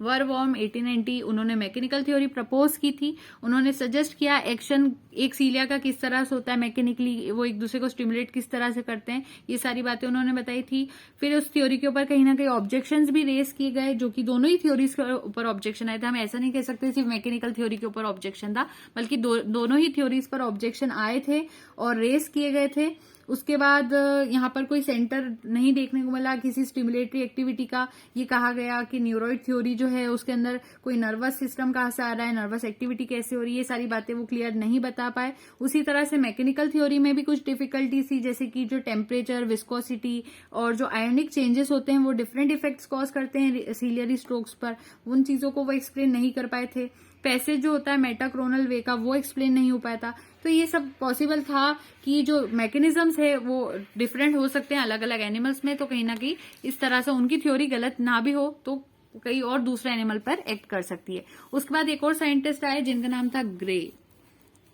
वर वॉर्म 1890, उन्होंने मैकेनिकल थ्योरी प्रपोज की थी। उन्होंने सजेस्ट किया एक्शन एक सीलिया का किस तरह से होता है मैकेनिकली, वो एक दूसरे को स्टिमुलेट किस तरह से करते हैं, ये सारी बातें उन्होंने बताई थी। फिर उस थ्योरी के ऊपर कहीं ना कहीं ऑब्जेक्शंस भी रेस किए गए, जो कि दोनों ही थ्योरीज के ऊपर ऑब्जेक्शन आए थे। हम ऐसा नहीं कह सकते सिर्फ मैकेनिकल थ्योरी के ऊपर ऑब्जेक्शन था, बल्कि दोनों ही थ्योरीज पर ऑब्जेक्शन आए थे और रेस किए गए थे। उसके बाद यहाँ पर कोई सेंटर नहीं देखने को मिला किसी स्टिमुलेटरी एक्टिविटी का। ये कहा गया कि न्यूरोइड थ्योरी जो है उसके अंदर कोई नर्वस सिस्टम कहाँ से आ रहा है, नर्वस एक्टिविटी कैसे हो रही है, ये सारी बातें वो क्लियर नहीं बता पाए। उसी तरह से मैकेनिकल थ्योरी में भी कुछ डिफिकल्टी थी, जैसे कि जो टेम्परेचर, विस्कोसिटी और जो आयोनिक चेंजेस होते हैं वो डिफरेंट इफेक्ट्स कॉज करते हैं सीलियरी स्ट्रोक्स पर, उन चीजों को वो एक्सप्लेन नहीं कर पाए थे। पैसेज जो होता है मेटाक्रोनल वे का वो एक्सप्लेन नहीं हो पाया था। तो ये सब पॉसिबल था कि जो मैकेनिज्म्स है वो डिफरेंट हो सकते हैं अलग अलग एनिमल्स में, तो कहीं ना कहीं इस तरह से उनकी थ्योरी गलत ना भी हो तो कहीं और दूसरे एनिमल पर एक्ट कर सकती है। उसके बाद एक और साइंटिस्ट आए जिनका नाम था ग्रे।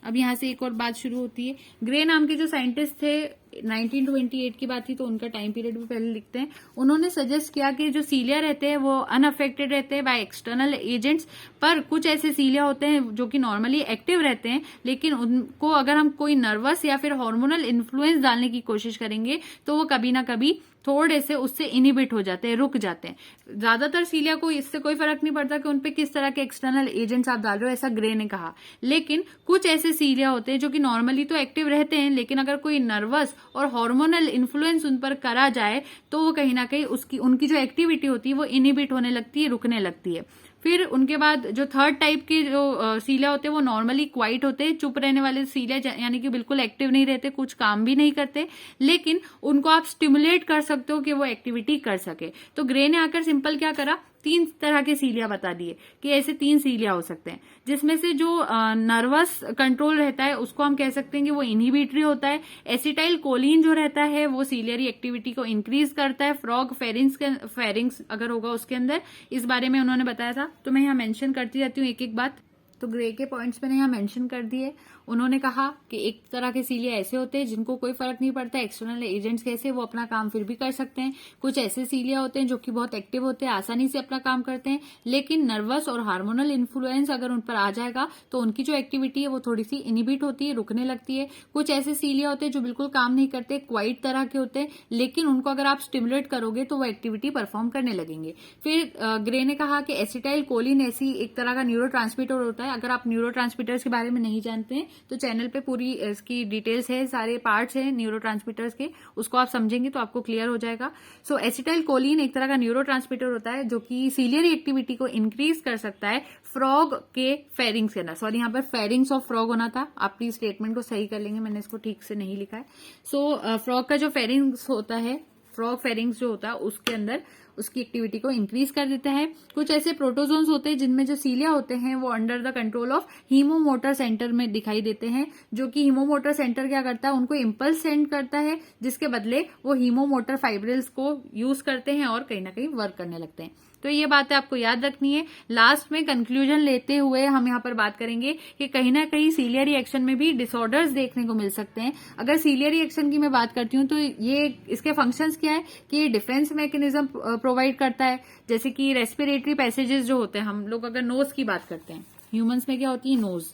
अब यहाँ से एक और बात शुरू होती है। ग्रे नाम के जो साइंटिस्ट थे, 1928 की बात थी, तो उनका टाइम पीरियड भी पहले लिखते हैं। उन्होंने सजेस्ट किया कि जो सीलिया रहते हैं वो अनअफेक्टेड रहते हैं बाय एक्सटर्नल एजेंट्स, पर कुछ ऐसे सीलिया होते हैं जो कि नॉर्मली एक्टिव रहते हैं, लेकिन उनको अगर हम कोई नर्वस या फिर हार्मोनल इन्फ्लुएंस डालने की कोशिश करेंगे तो वो कभी ना कभी थोड़े से उससे इनिबिट हो जाते हैं, रुक जाते हैं। ज्यादातर सीलिया को इससे कोई फर्क नहीं पड़ता कि उनपे किस तरह के एक्सटर्नल एजेंट्स आप डाल रहे हो, ऐसा ग्रे ने कहा। लेकिन कुछ ऐसे सीलिया होते हैं जो कि नॉर्मली तो एक्टिव रहते हैं, लेकिन अगर कोई नर्वस और हार्मोनल इन्फ्लुएंस उन पर करा जाए तो वो कहीं ना कहीं उनकी जो एक्टिविटी होती है वो इनिबिट होने लगती है, रुकने लगती है। फिर उनके बाद जो थर्ड टाइप के जो सीलिया होते हैं वो नॉर्मली क्वाइट होते हैं, चुप रहने वाले सीलिया, यानी कि बिल्कुल एक्टिव नहीं रहते, कुछ काम भी नहीं करते, लेकिन उनको आप स्टिमुलेट कर सकते हो कि वो एक्टिविटी कर सके। तो ग्रे ने आकर सिंपल क्या करा, 3 तरह के सीलिया बता दिए कि ऐसे 3 सीलिया हो सकते हैं, जिसमें से जो नर्वस कंट्रोल रहता है उसको हम कह सकते हैं कि वो इनहिबिटरी होता है। एसिटाइल कोलिन जो रहता है वो सीलियरी एक्टिविटी को इंक्रीज करता है। फ्रॉग फेरिंग्स अगर होगा उसके अंदर, इस बारे में उन्होंने बताया था, तो मैं यहाँ मेंशन करती रहती हूँ एक एक बात। तो ग्रे के पॉइंट्स मैंने यहाँ मेंशन कर दिए। उन्होंने कहा कि एक तरह के सीलिया ऐसे होते हैं जिनको कोई फर्क नहीं पड़ता एक्सटर्नल एजेंट्स कैसे, वो अपना काम फिर भी कर सकते हैं। कुछ ऐसे सीलिया होते हैं जो कि बहुत एक्टिव होते हैं, आसानी से अपना काम करते हैं, लेकिन नर्वस और हार्मोनल इन्फ्लुएंस अगर उन पर आ जाएगा तो उनकी जो एक्टिविटी है वो थोड़ी सी इनिबिट होती है, रुकने लगती है। कुछ ऐसे सीलिया होते हैं जो बिल्कुल काम नहीं करते, क्वाइट तरह के होते हैं, लेकिन उनको अगर आप स्टिमुलेट करोगे तो वो एक्टिविटी परफॉर्म करने लगेंगे। फिर ग्रे ने कहा कि एसिटाइल कोलिन ऐसी एक तरह का न्यूरोट्रांसमीटर होता है। अगर आप न्यूरोट्रांसमीटर्स के बारे में नहीं जानते हैं तो चैनल पे पूरी इसकी डिटेल्स है, सारे पार्ट्स हैं न्यूरोट्रांसमीटर्स के, उसको आप समझेंगे तो आपको क्लियर हो जाएगा। सो एसिटाइल कोलिन एक तरह का न्यूरोट्रांसमीटर होता है जो कि सीलियरी एक्टिविटी को इंक्रीज कर सकता है फ्रॉग के फेरिंग्स के अंदर। सॉरी, यहाँ पर फेरिंग्स ऑफ फ्रॉग होना था, आप प्लीज स्टेटमेंट को सही कर लेंगे, मैंने इसको ठीक से नहीं लिखा है। सो फ्रॉग का जो फेरिंग्स होता है, फ्रॉग फेरिंग्स जो होता है उसके अंदर उसकी एक्टिविटी को इंक्रीज कर देता है। कुछ ऐसे प्रोटोजोन्स होते हैं जिनमें जो सीलिया होते हैं वो under the control of hemomotor centre में दिखाई देते हैं, जो कि हीमोमोटर सेंटर क्या करता है, उनको इंपल्स सेंड करता है, जिसके बदले वो हीमोमोटर फाइब्रिल्स को यूज करते हैं और कहीं ना कहीं वर्क करने लगते हैं। तो ये बातें आपको याद रखनी है। लास्ट में कंक्लूजन लेते हुए हम यहाँ पर बात करेंगे कि कहीं ना कहीं सीलियरी एक्शन में भी डिसऑर्डर्स देखने को मिल सकते हैं। अगर सीलियरी एक्शन की मैं बात करती हूँ तो ये इसके फंक्शंस क्या है कि ये डिफेंस मैकेनिज्म प्रोवाइड करता है, जैसे कि रेस्पिरेटरी पैसेजेस जो होते हैं, हम लोग अगर नोज की बात करते हैं, ह्यूमंस में क्या होती है नोज,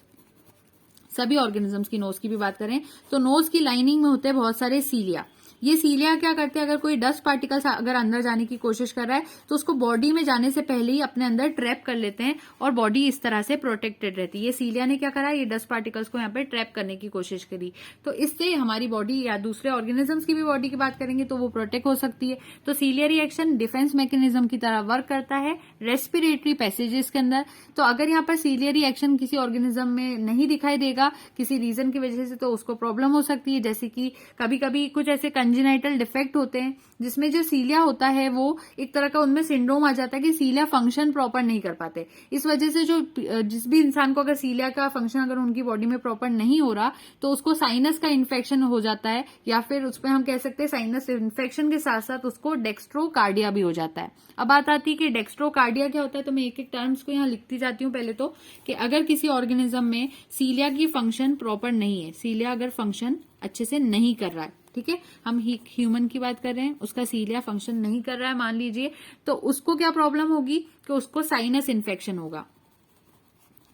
सभी ऑर्गेनिजम्स की नोज की भी बात करें तो नोज की लाइनिंग में होते हैं बहुत सारे सीलिया। ये सीलिया क्या करते हैं, अगर कोई डस्ट पार्टिकल्स अगर अंदर जाने की कोशिश कर रहा है तो उसको बॉडी में जाने से पहले ही अपने अंदर ट्रैप कर लेते हैं और बॉडी इस तरह से प्रोटेक्टेड रहती है। ये सीलिया ने क्या करा, ये डस्ट पार्टिकल्स को यहाँ पे ट्रैप करने की कोशिश करी, तो इससे हमारी बॉडी या दूसरे ऑर्गेनिजम्स की भी बॉडी की बात करेंगे तो वो प्रोटेक्ट हो सकती है। तो सीलियरी एक्शन डिफेंस मैकेनिज्म की तरह वर्क करता है रेस्पिरेटरी पैसेजेस के अंदर। तो अगर यहाँ पर सीलियरी एक्शन किसी ऑर्गेनिज्म में नहीं दिखाई देगा किसी रीजन की वजह से, तो उसको प्रॉब्लम हो सकती है, जैसे कि कभी कभी कुछ ऐसे कंजेनाइटल डिफेक्ट होते हैं जिसमें जो सीलिया होता है वो एक तरह का उनमें सिंड्रोम आ जाता है कि सीलिया फंक्शन प्रॉपर नहीं कर पाते। इस वजह से जो जिस भी इंसान को अगर सीलिया का फंक्शन अगर उनकी बॉडी में प्रॉपर नहीं हो रहा तो उसको साइनस का इन्फेक्शन हो जाता है, या फिर उसमें हम कह सकते हैं साइनस इन्फेक्शन के साथ साथ उसको डेक्स्ट्रोकार्डिया भी हो जाता है। अब बात आती है कि डेक्स्ट्रोकार्डिया क्या होता है, तो मैं एक एक टर्म्स को यहाँ लिखती जाती हूँ। पहले तो कि अगर किसी ऑर्गेनिज्म में सीलिया की फंक्शन प्रॉपर नहीं है, सीलिया अगर फंक्शन अच्छे से नहीं कर रहा है, ठीक है, हम ह्यूमन की बात कर रहे हैं, उसका सीलिया फंक्शन नहीं कर रहा है मान लीजिए, तो उसको क्या प्रॉब्लम होगी कि उसको साइनस इन्फेक्शन होगा।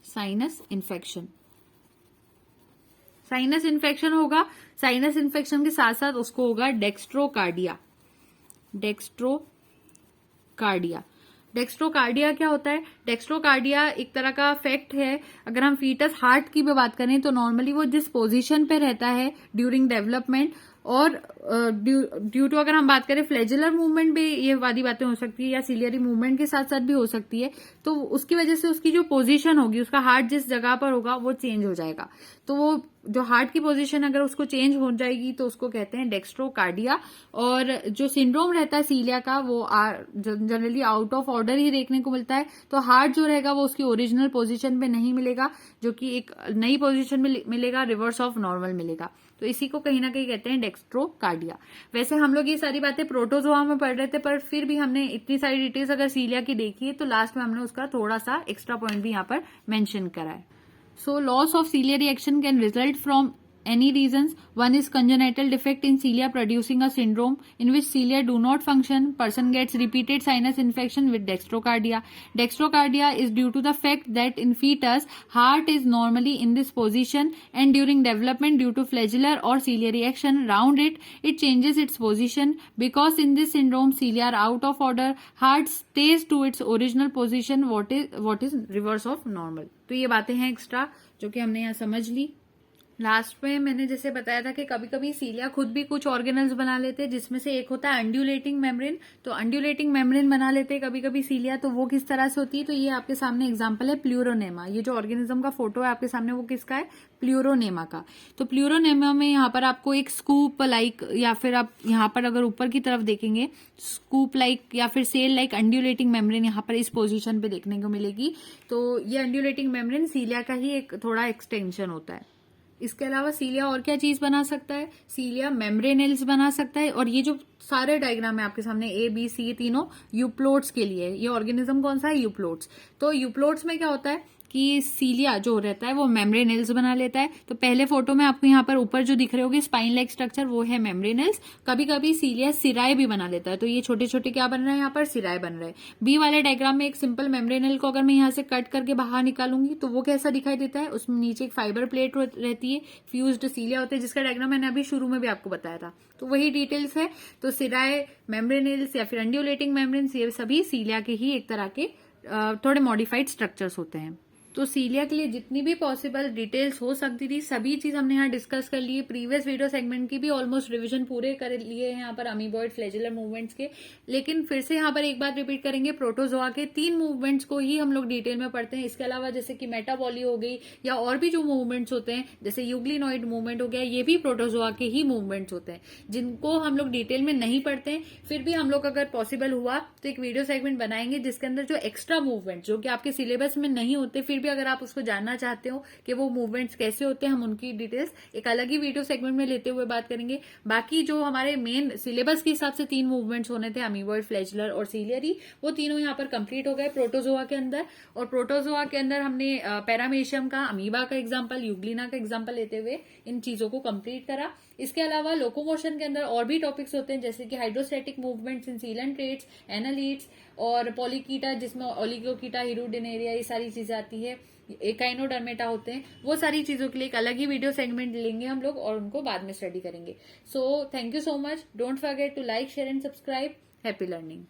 साइनस इन्फेक्शन होगा, साइनस इन्फेक्शन के साथ साथ उसको होगा डेक्स्ट्रोकार्डिया। डेक्स्ट्रोकार्डिया क्या होता है, डेक्स्ट्रोकार्डिया एक तरह का फैक्ट है। अगर हम फीटस हार्ट की भी बात करें तो नॉर्मली वो जिस पोजीशन पे रहता है ड्यूरिंग डेवलपमेंट और ड्यू टू अगर हम बात करें फ्लैजुलर मूवमेंट भी ये वाली बातें हो सकती है, या सीलियरी मूवमेंट के साथ साथ भी हो सकती है, तो उसकी वजह से उसकी जो पोजीशन होगी, उसका हार्ट जिस जगह पर होगा वो चेंज हो जाएगा। तो वो जो हार्ट की पोजीशन अगर उसको चेंज हो जाएगी तो उसको कहते हैं डेक्स्ट्रोकार्डिया। और जो सिंड्रोम रहता है सीलिया का वो जनरली आउट ऑफ ऑर्डर ही देखने को मिलता है। तो हार्ट जो रहेगा वो उसकी ओरिजिनल पोजीशन पे नहीं मिलेगा, जो कि एक नई पोजीशन में मिलेगा, रिवर्स ऑफ नॉर्मल मिलेगा। तो इसी को कहीं ना कहीं कहते हैं डेक्स्ट्रोकार्डिया। वैसे हम लोग ये सारी बातें प्रोटोजोआ में पढ़ रहे थे, पर फिर भी हमने इतनी सारी डिटेल्स अगर सीलिया की देखी है तो लास्ट में हमने उसका थोड़ा सा एक्स्ट्रा पॉइंट भी यहाँ पर मेंशन करा है। So loss of ciliary action can result from any reasons. One is congenital defect in cilia producing a syndrome in which cilia do not function. Person gets repeated sinus infection with dextrocardia. Dextrocardia is due to the fact that in fetus heart is normally in this position, and during development due to flagellar or ciliary action round it changes its position. Because in this syndrome cilia are out of order, heart stays to its original position, what is reverse of normal. तो ये बातें हैं extra जो कि हमने यहाँ समझ ली. Last में मैंने जैसे बताया था कि कभी कभी सीलिया खुद भी कुछ ऑर्गेनल्स बना लेते हैं, जिसमें से एक होता है अंड्यूलेटिंग मेम्ब्रेन. तो अंड्यूलेटिंग मेम्ब्रेन बना लेते हैं कभी कभी सीलिया. तो वो किस तरह से होती है, तो ये आपके सामने एग्जांपल है प्लूरोनेमा. ये जो ऑर्गेनिज्म का फोटो है आपके सामने वो किसका है, प्लूरोनेमा का. तो प्लूरोनेमा में यहाँ पर आपको एक स्कूप लाइक, या फिर आप यहाँ पर अगर ऊपर की तरफ देखेंगे स्कूप लाइक या फिर सेल लाइक अंड्यूलेटिंग मेम्ब्रेन यहाँ पर इस पोजीशन पे देखने को मिलेगी. तो ये अंड्यूलेटिंग मेम्ब्रेन सीलिया का ही एक थोड़ा एक्सटेंशन होता है. इसके अलावा सीलिया और क्या चीज बना सकता है, सीलिया मेम्ब्रेनेल्स बना सकता है. और ये जो सारे डायग्राम है आपके सामने ए बी सी तीनों यूप्लोट्स के लिए. ये ऑर्गेनिज्म कौन सा है, यूप्लोट्स. तो यूप्लोट्स में क्या होता है कि सीलिया जो रहता है वो मेम्ब्रेनेल्स बना लेता है. तो पहले फोटो में आपको यहाँ पर ऊपर जो दिख रहे होगे स्पाइन लाइक स्ट्रक्चर वो है मेम्ब्रेनेल्स. कभी कभी सीलिया सिराए भी बना लेता है. तो ये छोटे छोटे क्या बन रहे हैं, यहाँ पर सिराए बन रहे हैं. बी वाले डायग्राम में एक सिंपल मेम्ब्रेनेल को अगर मैं यहाँ से कट करके बाहर निकालूंगी तो वो कैसा दिखाई देता है, उसमें नीचे एक फाइबर प्लेट रहती है, फ्यूज्ड सीलिया होते हैं, जिसका डायग्राम मैंने अभी शुरू में भी आपको बताया था. तो वही डिटेल्स है. तो सिराए, मेम्ब्रेनेल्स या फिर अंड्यूलेटिंग मेम्ब्रेन्स, ये सभी सीलिया के ही एक तरह के थोड़े मॉडिफाइड स्ट्रक्चर्स होते हैं. तो सीलिया के लिए जितनी भी पॉसिबल डिटेल्स हो सकती थी सभी चीज हमने यहाँ डिस्कस कर लिए. प्रीवियस वीडियो सेगमेंट की भी ऑलमोस्ट रिवीजन पूरे कर लिए हैं यहाँ पर अमीबॉइड फ्लैजेलर मूवमेंट्स के. लेकिन फिर से यहाँ पर एक बात रिपीट करेंगे, प्रोटोजोआ के 3 मूवमेंट्स को ही हम लोग डिटेल में पढ़ते हैं. इसके अलावा जैसे कि मेटाबॉली हो गई या और भी जो मूवमेंट्स होते हैं जैसे यूग्लिनॉइड मूवमेंट हो गया, ये भी प्रोटोजोआ के ही मूवमेंट्स होते हैं जिनको हम लोग डिटेल में नहीं पढ़ते हैं. फिर भी हम लोग अगर पॉसिबल हुआ तो एक वीडियो सेगमेंट बनाएंगे जिसके अंदर जो एक्स्ट्रा मूवमेंट जो कि आपके सिलेबस में नहीं होते, फिर भी अगर आप उसको जानना चाहते हो कि वो मूवमेंट्स कैसे होते हैं, हम उनकी डिटेल्स एक अलग ही वीडियो सेगमेंट में लेते हुए बात करेंगे. बाकी जो हमारे मेन सिलेबस के हिसाब से 3 मूवमेंट्स होने थे, अमीबॉइड, फ्लैजेलर और सीलियरी, वो तीनों यहाँ पर कंप्लीट हो गए प्रोटोजोआ के अंदर. और प्रोटोजोआ के अंदर हमने पैरामेशियम का, अमीबा का एग्जाम्पल, यूग्लिना का एग्जाम्पल लेते हुए इन चीजों को कंप्लीट करा. इसके अलावा लोकोमोशन के अंदर और भी टॉपिक्स होते हैं जैसे कि हाइड्रोस्टैटिक मूवमेंट्स इन सीलेंट्रेट्स, एनालीट्स और पॉलीकीटा जिसमें ओलिगोकीटा, हिरुडिनेरिया, ये सारी चीजें आती है, एकाइनोडर्मेटा होते हैं. वो सारी चीजों के लिए एक अलग ही वीडियो सेगमेंट लेंगे हम लोग और उनको बाद में स्टडी करेंगे. So thank you so much. Don't forget to like, share and subscribe. Happy learning.